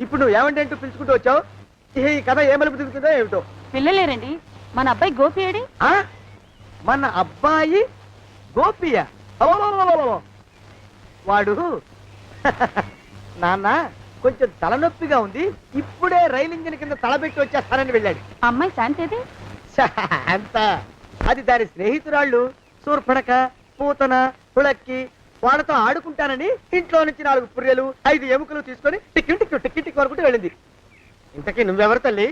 ఇప్పుడు నువ్వు ఏమంటే అంటూ పిలుచుకుంటూ వచ్చావు. ఈ కథ ఏ మలుపు తిరుగుతుందో ఏమిటో. పిల్లలేరండి. మన అబ్బాయి గోపి ఏడి? ఆ? మన అబ్బాయి గోపియ? అబ్బబ్బబ్బబ్బబ్బ. వాడు నాన్న కొంచెం తలనొప్పిగా ఉంది, ఇప్పుడే రైలు ఇంజిన్ కింద తలబెట్టి వచ్చేస్తానని వెళ్ళాడు. అమ్మాయి శాంతేది? అంత అది దాని స్నేహితురాళ్ళు సూర్పడక, పూతన, పుళక్కి వాళ్ళతో ఆడుకుంటానని ఇంట్లో నుంచి 4 పుర్రెలు 5 ఎముకలు తీసుకొని టిక్కి వరకు వెళ్ళింది. ఇంతకీ నువ్వెవరు తల్లి?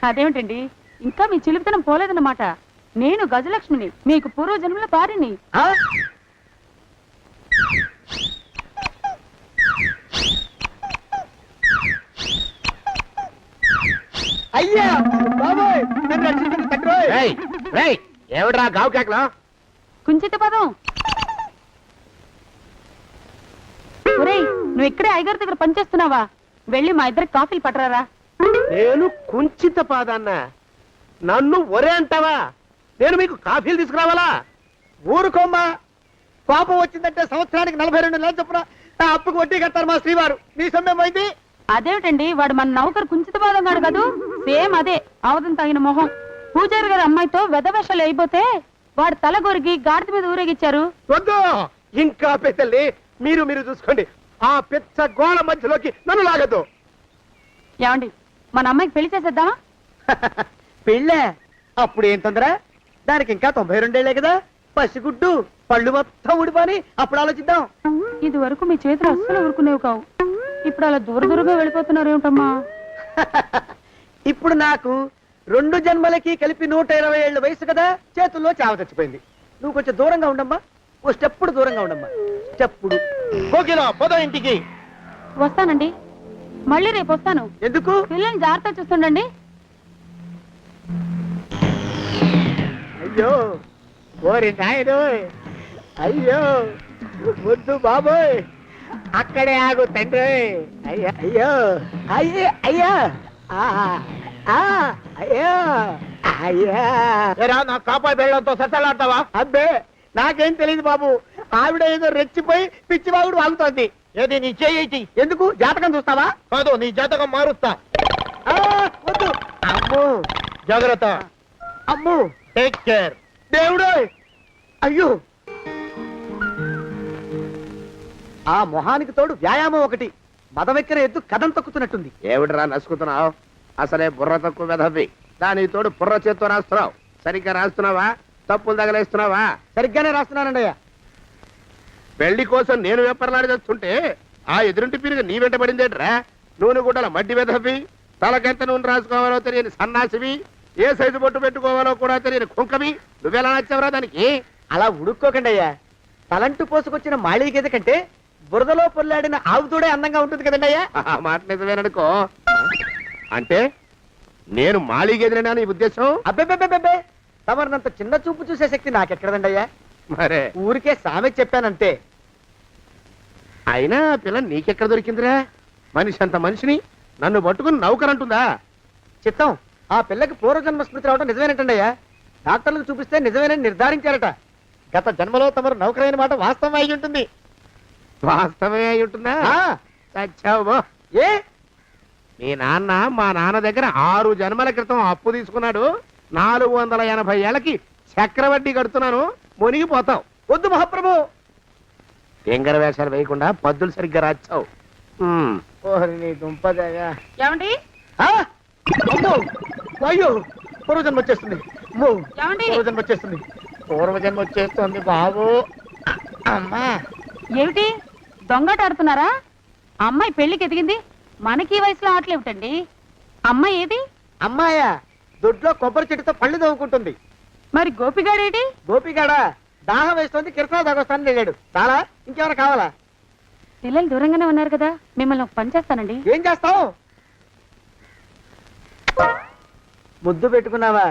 అదేమిటండి, ఇంకా మీ చిలుపుతనం పోలేదన్నమాట. నేను గజలక్ష్మిని, మీకు పూర్వజన్మల భార్యని. ఆ? అయ్యా బాబోయ్, నన్ను రక్షించండి తండ్రోయ్. ఏమిట్రా గావు కేకలో? కుంచిత పదం. ఒరేయ్, నువ్వు ఇక్కడే అయ్యగారి దగ్గర పనిచేస్తున్నావా? వెళ్ళి మా ఇద్దరికి కాఫీలు పట్టరారా. నేను కుంచిత పాదాన్న, నన్ను ఒరే అంటావా? నేను మీకు కాఫీలు తీసుకురావాలా? ఊరుకోమ్మా, కోపం వచ్చిందంటే సంవత్సరానికి 42 నెలలు చొప్పున ఆ అప్పుకు వడ్డీ కట్టారు మా శ్రీవారు. నీ సొమ్మేం పోయింది? అదేమిటండి, వాడు మన నౌకరు కుంచిత పాదం గాడు కదూ. సేమ్ అదే, ఆవదం తగిన మొహం. పూజారి గారి అమ్మాయితో వెధవేషాలు అయిపోతే వాడు తల గొరిగి గాడిద మీద ఊరేగిచ్చారు. వద్దు, ఇంకా పెద్దల్ని మీరు చూసుకోండి. ఆ పెద్ద గోళ మధ్యలోకి నన్ను లాగద్దు. ఏమండి, మన అమ్మాయికి పెళ్లి చేసేద్దామా? పెళ్ళే? అప్పుడు ఏం తొందర? దానికి ఇంకా 92 కదా. పసిగుడ్డు పళ్ళు మొత్తం ఊడిపోని అప్పుడు ఆలోచిద్దాం. ఇది వరకు మీ చేతులు అస్సలు ఊరుకునేవి కావు. ఇప్పుడు అలా దూరంగా వెళ్ళిపోతున్నారు ఏమిటమ్మా? ఇప్పుడు నాకు 2 జన్మలకి కలిపి 120 ఏళ్ళ వయసు కదా, చేతుల్లో చావ చచ్చిపోయింది. నువ్వు కొంచెం దూరంగా ఉండమ్మా, ఓ స్టెప్పుడు దూరంగా ఉండమ్మా. స్టెప్పుడు. కోకిల పొద ఇంటికి. వస్తానండి. మళ్ళీ రేపు వస్తాను. ఎందుకు? పిల్లల్ని జాగ్రత్త చూస్తుండండి. అయ్యో ఓరి నాయుడు, అయ్యో వద్దు బాబోయ్, అక్కడే ఆగు తండ్రి. అయ్యో అయ్యో అయ్యో అయ్యో అయ్యో అయ్యా. నా కాపాయి బెళ్ళంతో సత్తలాడతావా? అబ్బే నాకేం తెలియదు బాబు, ఆవిడ ఏదో రెచ్చిపోయి పిచ్చివాగుడు వాగుతోంది. ఏది నీ చేయి? ఎందుకు? జాతకం చూస్తావా? కాదు, నీ జాతకం మారుస్తా. వద్దు. అమ్మో జాగ్రత్త. అమ్మో టేక్ కేర్. దేవుడు అయ్యో, ఆ మొహానికి తోడు వ్యాయామం ఒకటి, మదవెక్కిన ఎద్దు కథం తొక్కుతున్నట్టుంది. ఏమిటిరా నసుకుతున్నావు? అసలే బుర్ర తక్కువ వెధవి, దాని తోడు బుర్ర చేత్తో రాస్తున్నావు. సరిగ్గా రాస్తున్నావా? తప్పులు తగలేస్తున్నావా? సరిగ్గానే రాస్తున్నానండి అయ్యా. పెళ్లి కోసం నేను వెప్పర్లాడి చేస్తుంటే ఆ ఎదురింటి పీరుగా నీ వెంట పడిందేట్రా? నూనె గుడ్డల మడ్డి వెధవి, తలకెంత నూనె రాసుకోవాలో తెలియని సన్నాసివి, ఏ సైజు బొట్టు పెట్టుకోవాలో కూడా తెలియని కుంకమి, నువ్వెలా నచ్చావురా దానికి? అలా ఉడుక్కోకండి అయ్యా. తలంటు పోసుకొచ్చిన మాళీ గేదె కంటే బురదలో పొల్లాడిన ఆవు తోడే అందంగా ఉంటుంది కదండి అయ్యా. ఆ మాట నిజమేననుకో. అంటే నేను మాళీగెదిరినా నీ ఉద్దేశం? అబ్బెబ్బెబ్బెబ్బే, తమరినంత చిన్న చూపు చూసే శక్తి నాకెక్కడదండి అయ్యా. మరే ఊరికే సామె చెప్పానంతే. అయినా పిల్ల నీకెక్కడ దొరికిందిరా? మనిషి అంత మనిషిని నన్ను పట్టుకుని నౌకరంటుందా? చిత్తం, ఆ పిల్లకి పూర్వజన్మ స్మృతి రావడం నిజమేనటండి అయ్యా. డాక్టర్లకు చూపిస్తే నిజమేనని నిర్ధారించారట. గత జన్మలో తమరు నౌకరైన మాట వాస్తవం అయి ఉంటుంది. వాస్తవమే అయి ఉంటుందా? చచ్చావు. ఏ మీ నాన్న మా నాన్న దగ్గర 6 జన్మల క్రితం అప్పు తీసుకున్నాడు. 480 ఏళ్ళకి చక్రవడ్డీ కడుతున్నాను, మునిగిపోతావు. వద్దు మహాప్రభు. ఎంగర వేషాలు వేయకుండా పద్దులు సరిగ్గా రాచావు. నీ దుంపదగా. ఏమండి? అమ్మో, అయ్యో, పూర్వజన్మ వచ్చేస్తుంది. అమ్మో, ఏమండి? పూర్వజన్మ వచ్చేస్తుంది. పూర్వజన్మ వచ్చేస్తుంది బాబు. అమ్మా, ఏమిటి దొంగట ఆడుతున్నారా? అమ్మాయి పెళ్లికి ఎదిగింది, మనకి ఈ వయసులో ఆటలేమిటండి? అమ్మాయి ఏది? అమ్మాయా దొడ్లో కొబ్బరి చెట్టుతో పళ్ళు తవ్వుకుంటుంది. మరి గోపిగాడేటి? గోపిగాడ దాహం వేస్తుంది, కిరసా దాగొస్తానని వెళ్ళాడు. చాలా ఇంకేమైనా కావాలా? పిల్లలు దూరంగానే ఉన్నారు కదా, మిమ్మల్ని ఒక పని చేస్తానండి. ఏం చేస్తావు? ముద్దు పెట్టుకున్నావా?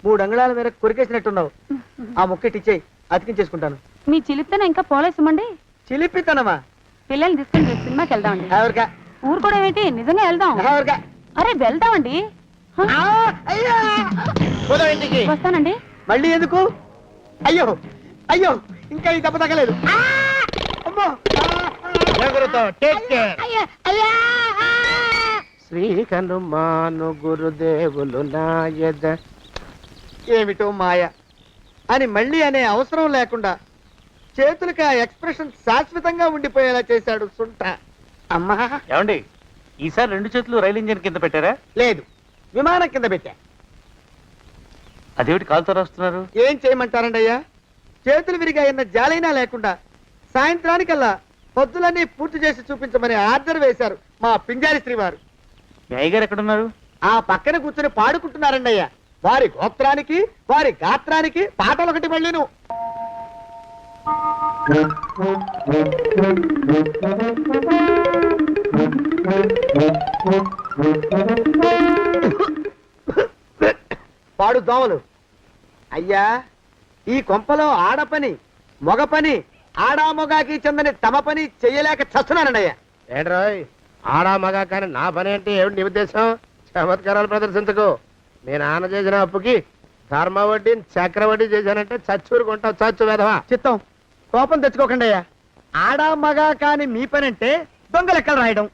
3 అంగుళాల మేర కొరికేసినట్టున్నావు. ఆ ముక్కటిచ్చేయి, అతికించేసుకుంటాను. మీ చిలిపితనం ఇంకా పోలేసమండి. చిలిపితనమా? పిల్లల్ని తీసుకుని రేపు సినిమాకి వెళ్దామండి. ఎవరికా? ఊరు కూడా ఏంటి, నిజంగా వెళ్దాం. ఎవరికా? అరే వెళ్దామండి. వస్తానండి. మళ్ళీ ఎందుకు? అయ్యో అయ్యో, ఇంకా ఈ దెబ్బ తగ్గలేదు. అమ్మో, శ్రీకనుమాను గురుదేవులు నాయద. ఏమిటో మాయ అని మళ్ళీ అనే అవసరం లేకుండా చేతులకి ఆ ఎక్స్ప్రెషన్ శాశ్వతంగా ఉండిపోయేలా చేశాడు సుంట. అమ్మా, ఏమండి ఈసారి 2 చేతులు రైలు ఇంజిన్ కింద పెట్టారా? లేదు, విమానం కింద పెట్టా. అదేమిటి కాలుతో రాస్తున్నారు? ఏం చేయమంటారండి అయ్యా? చేతులు విరిగాయన్న జాలైనా లేకుండా సాయంత్రానికల్లా పొద్దులన్నీ పూర్తి చేసి చూపించమని ఆర్డర్ వేశారు మా పింజారి శ్రీ వారు. మీ అయ్యగారు ఎక్కడున్నారు? ఆ పక్కన కూర్చొని పాడుకుంటున్నారండి అయ్యా. వారి గోత్రానికి వారి గాత్రానికి పాటలు ఒకటి మళ్ళీను. పాడు దోమలు. అయ్యా, ఈ కొంపలో ఆడ పని మొగ పని, ఆడా మొగాకి చెందని తమ పని చెయ్యలేక చస్తున్నానండి అయ్యా. ఏంట్రోయ్, ఆడా మగా కానీ నా పని అంటే ఏమిటి నీ ఉద్దేశం? చమత్కారాలు ప్రదర్శించకు. మీ నాన్న చేసిన అప్పుకి ధర్మ వడ్డీ చక్రవడ్డీ చేశానంటే చచ్చూరుకుంటావు. చచ్చు వేధవా. చిత్తం, కోపం తెచ్చుకోకండి అయ్యా. ఆడా మగా కాని మీ పని అంటే దొంగ లెక్కలు రాయడం.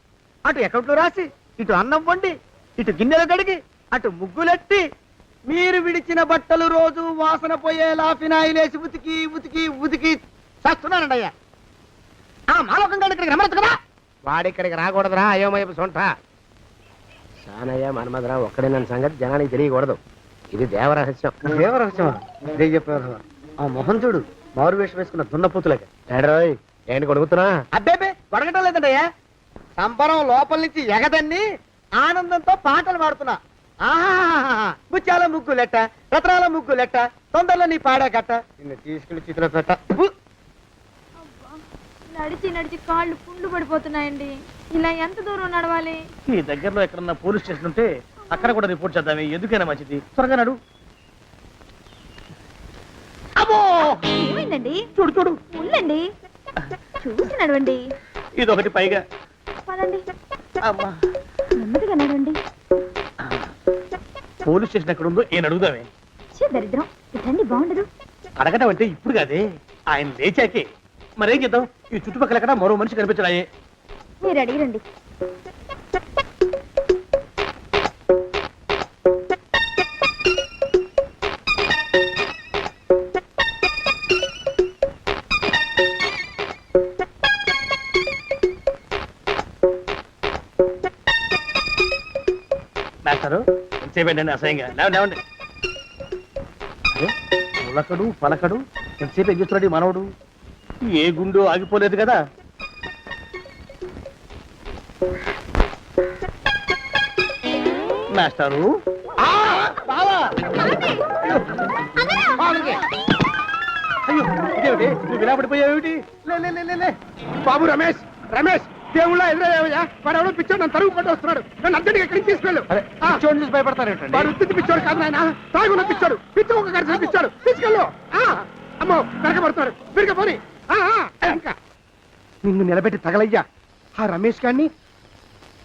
అటు అకౌంట్లో రాసి, ఇటు అన్నం వండి, ఇటు గిన్నెలు కడిగి, అటు ముగ్గులెట్టి, మీరు విడిచిన బట్టలు రోజు వాసన పోయేలా ఫినాయిలేసి ఉతికి ఉతికి ఉతికి చేస్తున్నానండి అయ్యా. ఆ మాలోకంగా ఇక్కడికి రమ్మచ్చు కదా. వాడిక్కడికి రాకూడదురా అయోమయపు సొంట. సానయ్య మన్మధరా ఒక్కడే నన్ను సంగతి జనానికి తెలియకూడదు. ఇది దేవరహస్యం. దేవరహస్యమా? చెప్పారు. ఆ మొహం చూడు, మారు వేషం వేసుకున్న దున్నపోతులకి. ఏడ్రోయ్, ఏంటి కొడుకుతున్నా? అబ్బేబే, కొడగటం లేదండయ్యా. సంబరం లోపల నుంచి ఎగదన్ని ఆనందంతో పాటలు పాడుతున్నా. ఆహా, ముత్యాల ముగ్గులెట్ట, రత్నాల ముగ్గులెట్ట, తొందరలో నీ పాడా కట్ట, నిన్ను తీసుకెళ్లి చిత్ర పెట్ట. నడిచి నడిచి కాళ్ళు పుండ్లు పడిపోతున్నాయండి. ఇలా ఎంత దూరం నడవాలి? ఈ దగ్గరలో ఎక్కడన్నా పోలీస్ స్టేషన్ ఉంటే అక్కడ కూడా రిపోర్ట్ చేద్దామే, ఎందుకైనా మంచిది. త్వరగా నడు. అమ్మో! ఏమైందండి? చూడు చూడు, ఉండండి, చూసి నడవండి. ఇదొకటి పైగా. పదండి, అమ్మా, నెమ్మదిగా నడవండి. పోలీస్ స్టేషన్ ఎక్కడ ఉందో ఏం అడుగుదామే. దరిద్రం, ఇటండి బాగుండదు. అడగటం అంటే ఇప్పుడు కాదే, ఆయన లేచాకే. మరేం చేద్దాం, ఈ చుట్టుపక్కల ఎక్కడ మరో మనిషి కనిపించడాయే. మీరు అడిగిరండి. మాస్టరు ఎంతసేపేంటండి అసహ్యంగా? లేవండి. అరే, ఉలకడు పలకడు, ఎంతసేపు ఏం చేస్తున్నాడు ఈ మనవడు? ఏ గుండు ఆగిపోలేదు కదా. మాస్టరు, అయ్యో ఇదేమిటి, నువ్వు విలాపడిపోయావేమిటి? లే. బాబు రమేష్, రమేష్ దేవుళ్ళ ఎదురయ్యా, వాడు ఎవడో పిచ్చోడు నన్ను తరుగు కొట్టి వస్తున్నాడు. నన్ను అర్జెంట్గా ఎక్కడికి తీసుకెళ్ళు. పిచ్చోడిని చూసి భయపడతారేంటండి? వాడు ఉత్తి పిచ్చోడు కాదు నాయన, తాగున్న పిచ్చోడు, పిచ్చి ఒక గడిచిన పిచ్చోడు. తీసుకెళ్ళు. అమ్మో వెనకబడుతున్నాడు, విరగపోని. ఇంకా నిన్ను నిలబెట్టి తగలయ్యా. ఆ రమేష్ గారిని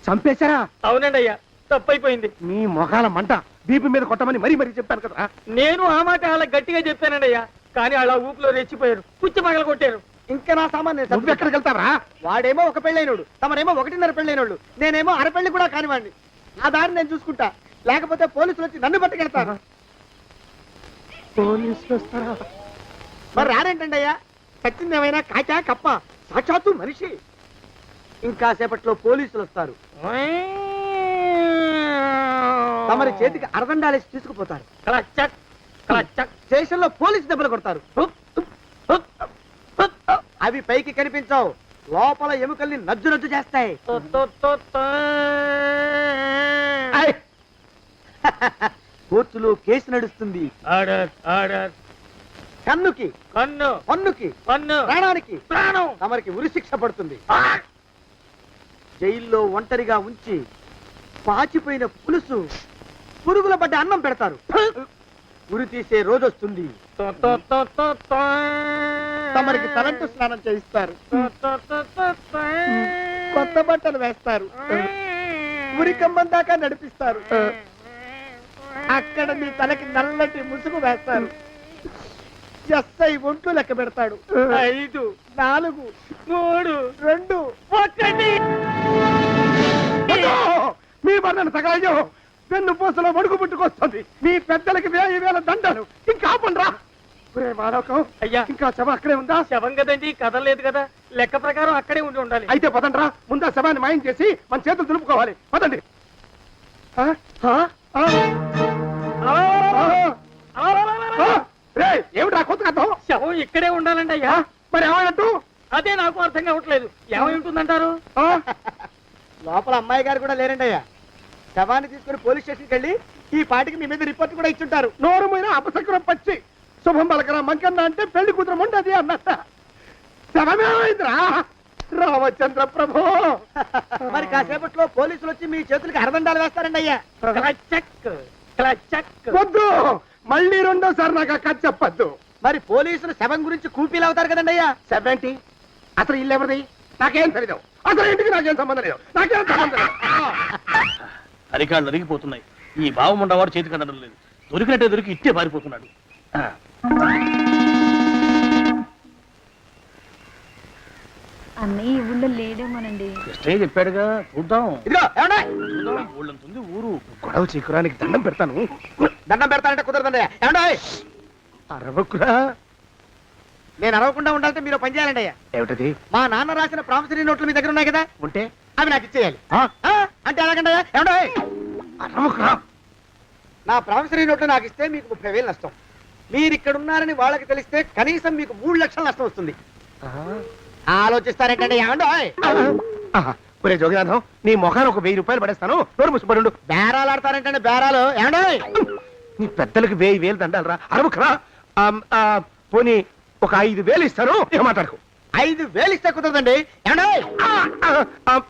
చంపేశారా? అవునండి అయ్యా, తప్పైపోయింది. మీ మొఖాల మంట, బీపీ మీద కొట్టమని మరీ చెప్పాను కదా. నేను ఆ మాట అలా గట్టిగా చెప్పానండి అయ్యా, కానీ అలా ఊపిలో రెచ్చిపోయారు, పుచ్చి పగల కొట్టారు. ఇంకా నా సామాన్ నువ్వు ఎక్కడికి వెళ్తావా? వాడేమో ఒక పెళ్ళైనోడు, తమరేమో 1.5 పెళ్ళైనోళ్ళు, నేనేమో అరపెళ్ళి కూడా కానివ్వండి. నా దారి నేను చూసుకుంటా, లేకపోతే పోలీసులు వచ్చి నన్ను పట్టుకెళ్తారు. పోలీసులు వస్తారా? మరి రారేంటండి అయ్యా, చచ్చింది ఏమైనా కాచా కప్ప, సాక్షాత్తు మనిషి. ఇంకా సేపట్లో పోలీసులు వస్తారు, తమరి చేతికి అరదండాలేసి తీసుకుపోతారు. క్లచక్ క్లచక్. స్టేషన్ లో పోలీసు దెబ్బలు కొడతారు. అవి పైకి కనిపించవు, లోపల ఎముకల్ని నజ్జు నజ్జు చేస్తాయి. కోర్టులో కేసు నడుస్తుంది. Order order. కన్నుకి కన్ను, పన్నుకి పన్ను, ప్రాణానికి ప్రాణం. తమరికి ఉరి శిక్ష పడుతుంది. జైల్లో ఒంటరిగా ఉంచి పాచిపోయిన పులుసు, పురుగుల పడ్డ అన్నం పెడతారు. ఉరి తీసే రోజు వస్తుంది. తమరికి తలంటు స్నానం చేయిస్తారు, కొత్త బట్టలు వేస్తారు, ఉరి కంబం దాకా నడిపిస్తారు. అక్కడ మీ తలకి నల్లటి ముసుగు వేస్తారు. ఎస్ఐ ఒంట్లు లెక్క పెడతాడు. 5 4 3 2 1. మీ వర్ణన తగలయ్యో, వెన్ను పూసలో వడుగు పుట్టుకొస్తుంది. మీ పెద్దలకి 1000 దండలు. ఇంకా ఆపండ్రా. మానవకం అయ్యా, ఇంకా శవం అక్కడే ఉందా? శవం కదండి, కదలేదు కదా, లెక్క ప్రకారం అక్కడే ఉండి ఉండాలి. అయితే పదండ్రా, ముందా శవాన్ని మాయం చేసి మన చేతులు దులుపుకోవాలి. పదండి. ఏమిటా కొత్త కథ? శవం ఇక్కడే ఉండాలండి అయ్యా. మరి ఏమన్నట్టు? అదే నాకు అర్థం కావట్లేదు. ఏమై ఉంటుందంటారు? లోపల అమ్మాయి గారు కూడా లేరండి అయ్యా. శవాన్ని తీసుకుని పోలీస్ స్టేషన్కి వెళ్ళి ఈ పాటికి మీ మీద రిపోర్ట్ కూడా ఇచ్చుంటారు. నోరు మీద అపసక్రం పచ్చి శుభం పలకరా మంకన్న అంటే పెళ్లి కూతురు ఉండదు అన్నట్ట. శవమేమైందిరా రామచంద్ర ప్రభు. మరి కాసేపట్లో పోలీసులు వచ్చి మీ చేతులకి అరదండాలు వేస్తారండి అయ్యా. క్లచక్ క్లచక్. వద్దు, మళ్ళీ రెండోసారి నాకు ఆ కథ చెప్పద్దు. మరి పోలీసులు శవం గురించి కూపీలు అవుతారు కదండి అయ్యా. 70 అసలు ఇల్లు ఎవరిది? నాకేం తెలియదు. అసలు ఇంటికి నాకేం సంబంధం లేదు. నాకేం సంబంధం లేదు. అరికాళ్ళు అరిగిపోతున్నాయి. ఈ భావం ఉండవాడు చేతికి అందడం లేదు. దొరికినట్టే దొరికి ఇట్టే పారిపోతున్నాడు. అన్నయ్య ఈ ఊళ్ళో లేడేమోనండి. కృష్ణయ్య చెప్పాడుగా, చూద్దాం. ఇదిగో ఏమండే, ఊళ్ళంతుంది ఊరు. గొడవ చీకురానికి దండం పెడతాను. దండం పెడతానంటే కుదరదండి. ఏమండే, అరవకురా. నేను అరవకుండా ఉండాలంటే మీరు పని చేయాలండి అయ్యా. ఏమిటది? మా నాన్న రాసిన ప్రామిసరీ నోట్లు మీ దగ్గర ఉన్నాయి కదా, ఉంటే అవి నాకు ఇచ్చేయాలి. అంటే ఎలాగండి అయ్యా? ఏమండే, అరవకురా. నా ప్రామిసరీ నోట్లు నాకు ఇస్తే మీకు 30,000 నష్టం. మీరు ఇక్కడ ఉన్నారని వాళ్ళకి తెలిస్తే కనీసం మీకు 3 లక్షల నష్టం వస్తుంది. ఆలోచిస్తారేంటండి? ఏమండో ఒరే జోగినాథం, నీ మొఖాన్ని ఒక 1000 రూపాయలు పడేస్తాను. నోరు ముసుపడు. బేరాలు ఆడతారేంటండి? బేరాలు ఏమండో? నీ పెద్దలకి 1000 దండాలరా. అరవకురా. పోనీ ఒక 5,000 ఇస్తాను. మాట్లాడుకో. 5,000 ఇస్తే కుదరదండి.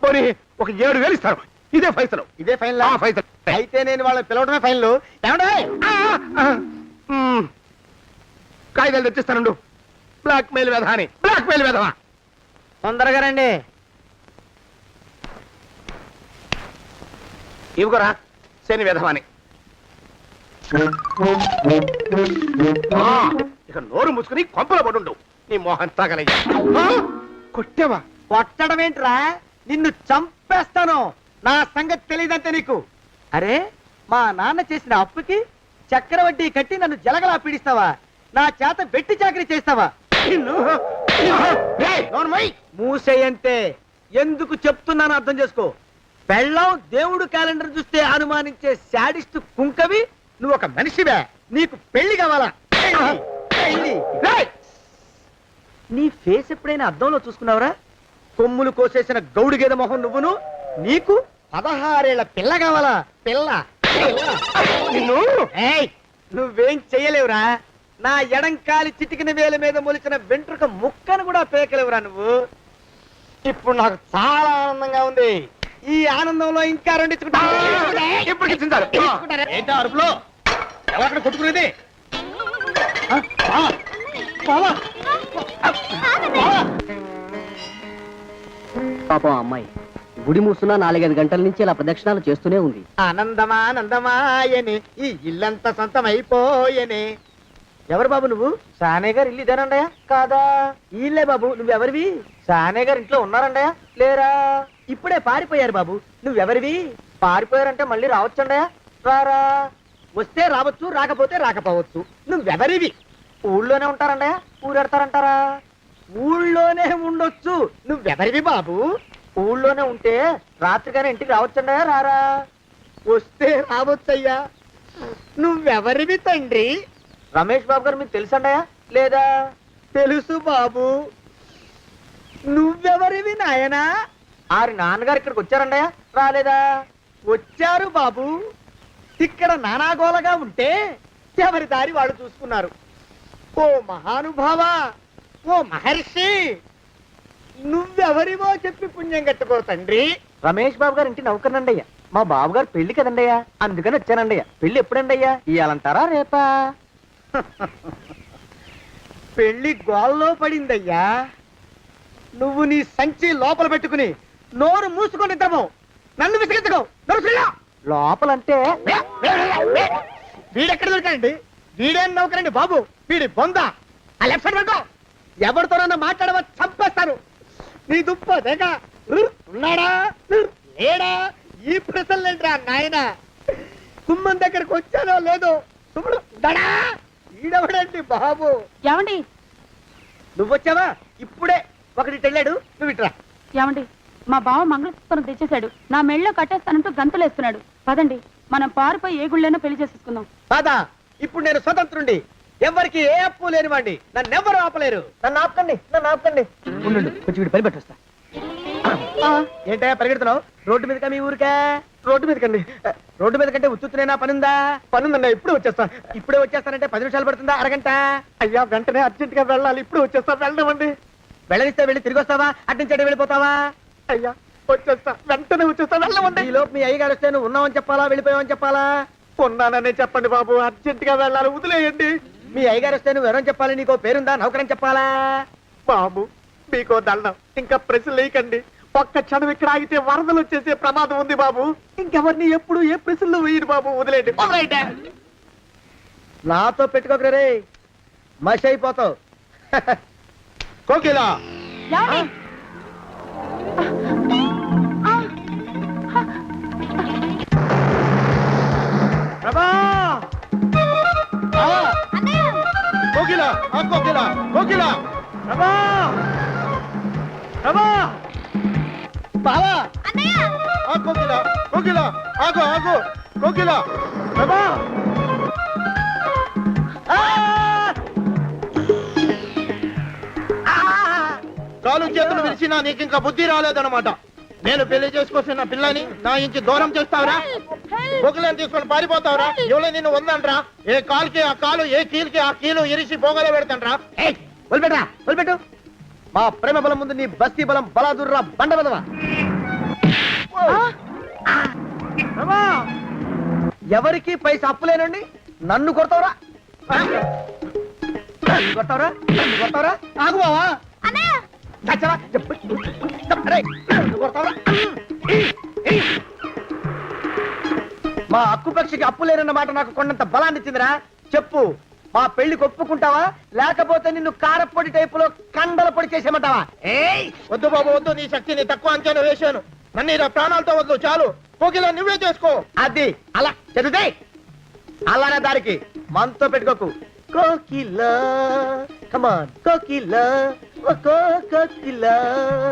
పోనీ ఒక 7,000 ఇస్తాను. ఇదే ఫైసలు. ఇదే ఫైనల్ ఫైసలు. అయితే నేను వాళ్ళని పిలవడమే ఫైనల్. ఏమండే కాగితాలు తెచ్చిస్తానండు. బ్లాక్ మెయిల్ వెధవా అని. బ్లాక్ మెయిల్ వెధవా. తొందరగా రండి. ఇవిగోరా శని వెధవాని. ఇక నోరు మూసుకుని కొంపలో పడుండు. నీ మోహన్ తాగలయ్యా. కొట్టావా? కొట్టడం ఏంట్రా, నిన్ను చంపేస్తాను. నా సంగతి తెలియదంటే నీకు. అరే, మా నాన్న చేసిన అప్పుకి చక్రవడ్డీ కట్టి నన్ను జలగలా పీడిస్తావా? నా చేత వెట్టి చాకరీ చేస్తావా? మూసేయంటే ఎందుకు చెప్తున్నాను అర్థం చేసుకో. పెళ్ళం దేవుడు క్యాలెండర్ చూస్తే అనుమానించే శాడిస్ట్ కుంకవి నువ్వు ఒక మనిషివే. నీకు పెళ్లి కావాలా? పెళ్లి. నీ ఫేస్ ఎప్పుడైనా అద్దంలో చూసుకున్నావురా? కొమ్ములు కోసేసిన గౌడు గేదె మొహం నువ్వును. నీకు 16 ఏళ్ల పిల్ల కావాలా? పిల్ల. నువ్వేం చెయ్యలేవురా. నా ఎడంకాలి చిటికిన వేల మీద మొలిచిన వెంట్రుక ముక్కను కూడా పేకలేవురా నువ్వు. ఇప్పుడు నాకు చాలా ఆనందంగా ఉంది. ఈ ఆనందంలో ఇంకా రెండించుకుంటా. ఏంటా అరుపులో? ఎవరక్కడ కొట్టుకునేది? పాపం అమ్మాయి గుడి మూసున్న 4-5 గంటల నుంచి ఇలా ప్రదక్షిణాలు చేస్తూనే ఉంది. ఆనందమానందమాయని ఈ ఇల్లంతా సొంతమైపోయని. ఎవరు బాబు నువ్వు? సానే గారు ఇల్లు ఇదేనండయా? కాదా? ఇల్లే బాబు. నువ్వెవరివి? సానే గారు ఇంట్లో ఉన్నారండయా? లేరా? ఇప్పుడే పారిపోయారు బాబు. నువ్వెవరివి? పారిపోయారంటే మళ్ళీ రావచ్చండయా? రారా. వస్తే రావచ్చు, రాకపోతే రాకపోవచ్చు. నువ్వెవరివి? ఊళ్ళోనే ఉంటారండయా? ఊరెడతారంటారా? ఊళ్ళోనే ఉండొచ్చు. నువ్వెవరివి బాబు? ఊళ్ళోనే ఉంటే రాత్రిగానే ఇంటికి రావచ్చండయా? రారా. వస్తే రావచ్చయ్యా. నువ్వెవరివి తండ్రి? రమేష్ బాబు గారు మీకు తెలుసండయా? లేదా? తెలుసు బాబు. నువ్వెవరివి నాయనా? ఆరి నాన్నగారు ఇక్కడికి వచ్చారండయా? రాలేదా? వచ్చారు బాబు. ఇక్కడ నానాగోలగా ఉంటే ఎవరి దారి వాళ్ళు చూసుకున్నారు. ఓ మహానుభావ, ఓ మహర్షి, నువ్వెవరివో చెప్పి పుణ్యం కట్టుకో తండ్రి. రమేష్ బాబు గారు ఇంటి నౌకర్నండయ్యా. మా బాబు గారు పెళ్లి కదండయ్యా, అందుకని వచ్చానండయ్యా. పెళ్లి ఎప్పుడండయ్యా? ఇయ్యాలంటారా రేపా? పెళ్లి గోల్లో పడిందయ్యా. నువ్వు నీ సంచి లోపల పెట్టుకుని నోరు మూసుకొని నిద్రపో. నన్ను విసిగించుకో. లోపలంటే వీడెక్కడ దొరికాడండి? వీడేం నౌకరండి బాబు, వీడి బొంద. ఆ లెఫ్ట్ సైడ్ పెట్టుకో. ఎవరితోనన్నా మాట్లాడవా చంపేస్తాను. నీ దుప్ప దేక ఉన్నాడా లేడా? ఈ ప్రశ్నలేంట్రా నాయన. కుమ్మం దగ్గరకు వచ్చానో లేదో తుమ్ముడు దడా. ఈడవడండి బాబు. ఏమండి? నువ్వు వచ్చావా? ఇప్పుడే ఒకటి వెళ్ళాడు. నువ్వు ఇట్రా. ఏమండి, మా బావ మంగళసూత్రం తెచ్చేశాడు. నా మెళ్ళో కట్టేస్తానంటూ గంతులేస్తున్నాడు. పదండి, మనం పారిపోయి ఏ గుళ్ళైనా పెళ్లి చేసేసుకుందాం. కాదా? ఇప్పుడు నేను స్వతంత్రుండి, ఎవరికి ఏ అప్పు లేనివ్వండి. నన్ను ఎవరు ఆపలేరు. నన్ను ఆపకండి, నన్ను ఆపకండి. ఉండు, కొంచెం వీడి పని పెట్టొస్తా. ఏంటా పరిగెడుతున్నావు? రోడ్డు మీదకా మీ ఊరికా? రోడ్డు మీదకండి. రోడ్డు మీద కంటే ఉత్తునేనా? పనుందా? పనుందండి. ఇప్పుడే వచ్చేస్తా. ఇప్పుడే వచ్చేస్తానంటే 10 నిమిషాలు పడుతుందా? అరగంట? అయ్యా వెంటనే అర్జెంట్ గా వెళ్ళాలి. ఇప్పుడు వచ్చేస్తా. వెళ్ళమండి. వెళ్ళనిస్తే వెళ్ళి తిరిగి వస్తావా? అట్నుంచి వెళ్ళిపోతావా? అయ్యా వచ్చేస్తా, వెంటనే వచ్చేస్తా. వెళ్ళమండి. ఈ లోపు మీ అయ్యగారు వస్తే నువ్వు ఉన్నావని చెప్పాలా, వెళ్ళిపోయావని చెప్పాలా? ఉన్నాననే చెప్పండి బాబు. అర్జెంట్ గా వెళ్ళాలి, వదిలేయండి. మీ అయ్యగారు వస్తే నువ్వు ఎవరని చెప్పాలి? నీకో పేరుందా? నౌకరని చెప్పాలా? బాబు మీకో దండం. ఇంకా ప్రశ్నలు వేయకండి. ఒక్క క్షణం ఇక్కడ ఆగితే వరదలు వచ్చేసే ప్రమాదం ఉంది బాబు. ఇంకెవరిని ఎప్పుడు ఏ ప్రశ్నలు వేయరు బాబు. వదిలేండి. నాతో పెట్టుకోకరే, మషి అయిపోతావు. కోకిలా ప్రభా! కోకిలా కోకిలా కోకిలా ప్రభా! ప్రభా! బావా! కోకిలా కోకిలా ఆగు ఆగు కోకిలా ప్రభా! కాలు చేతులు విరిచినా నీకు ఇంకా బుద్ధి రాలేదన్నమాట. నేను పెళ్లి చేసుకొస్తున్న పిల్లని నా ఇంటి దూరం చేస్తావురా? బొగ్గులను తీసుకొని పారిపోతావురా? ఎవరో నిన్ను ఉందంట్రా? ఏ కాలుకి ఆ కాలు, ఏ కీలుకి ఆ కీలు ఇరిసి బొగలో పెడతాంట్రా? వదిలిపెట్టరా, వదిలిపెట్టు. మా ప్రేమ బలం ముందు నీ బస్తీ బలం బలాదుర్రా బండ బలవా. ఎవరికి పైసా అప్పులేనండి నన్ను కొడతావురా? నన్ను కొడతావురా? నన్ను కొడతావురా? ఆగు బావా. చచ్చవా? అరే, నన్ను కొడతావురా? మా అక్కుపక్షికి అప్పు లేనన్న మాట నాకు కొండంత బలాన్ని ఇచ్చిందిరా. చెప్పు, మా పెళ్లికి ఒప్పుకుంటావా లేకపోతే నిన్ను కారపొడి టైపులో కండల పొడి చేసేమంటావా? వద్దు బాబు వద్దు, నీ శక్తిని తక్కువ అంచనా వేశాను. నన్ను ఇలా ప్రాణాలతో వద్దు, చాలు. పోకిలా నువ్వే చేసుకో. అది అలా చదివితే అలానే దారికి మనతో పెట్టుకోకు. కోకిలా కమాన్ కోకిలా, ఓ కోకిలా.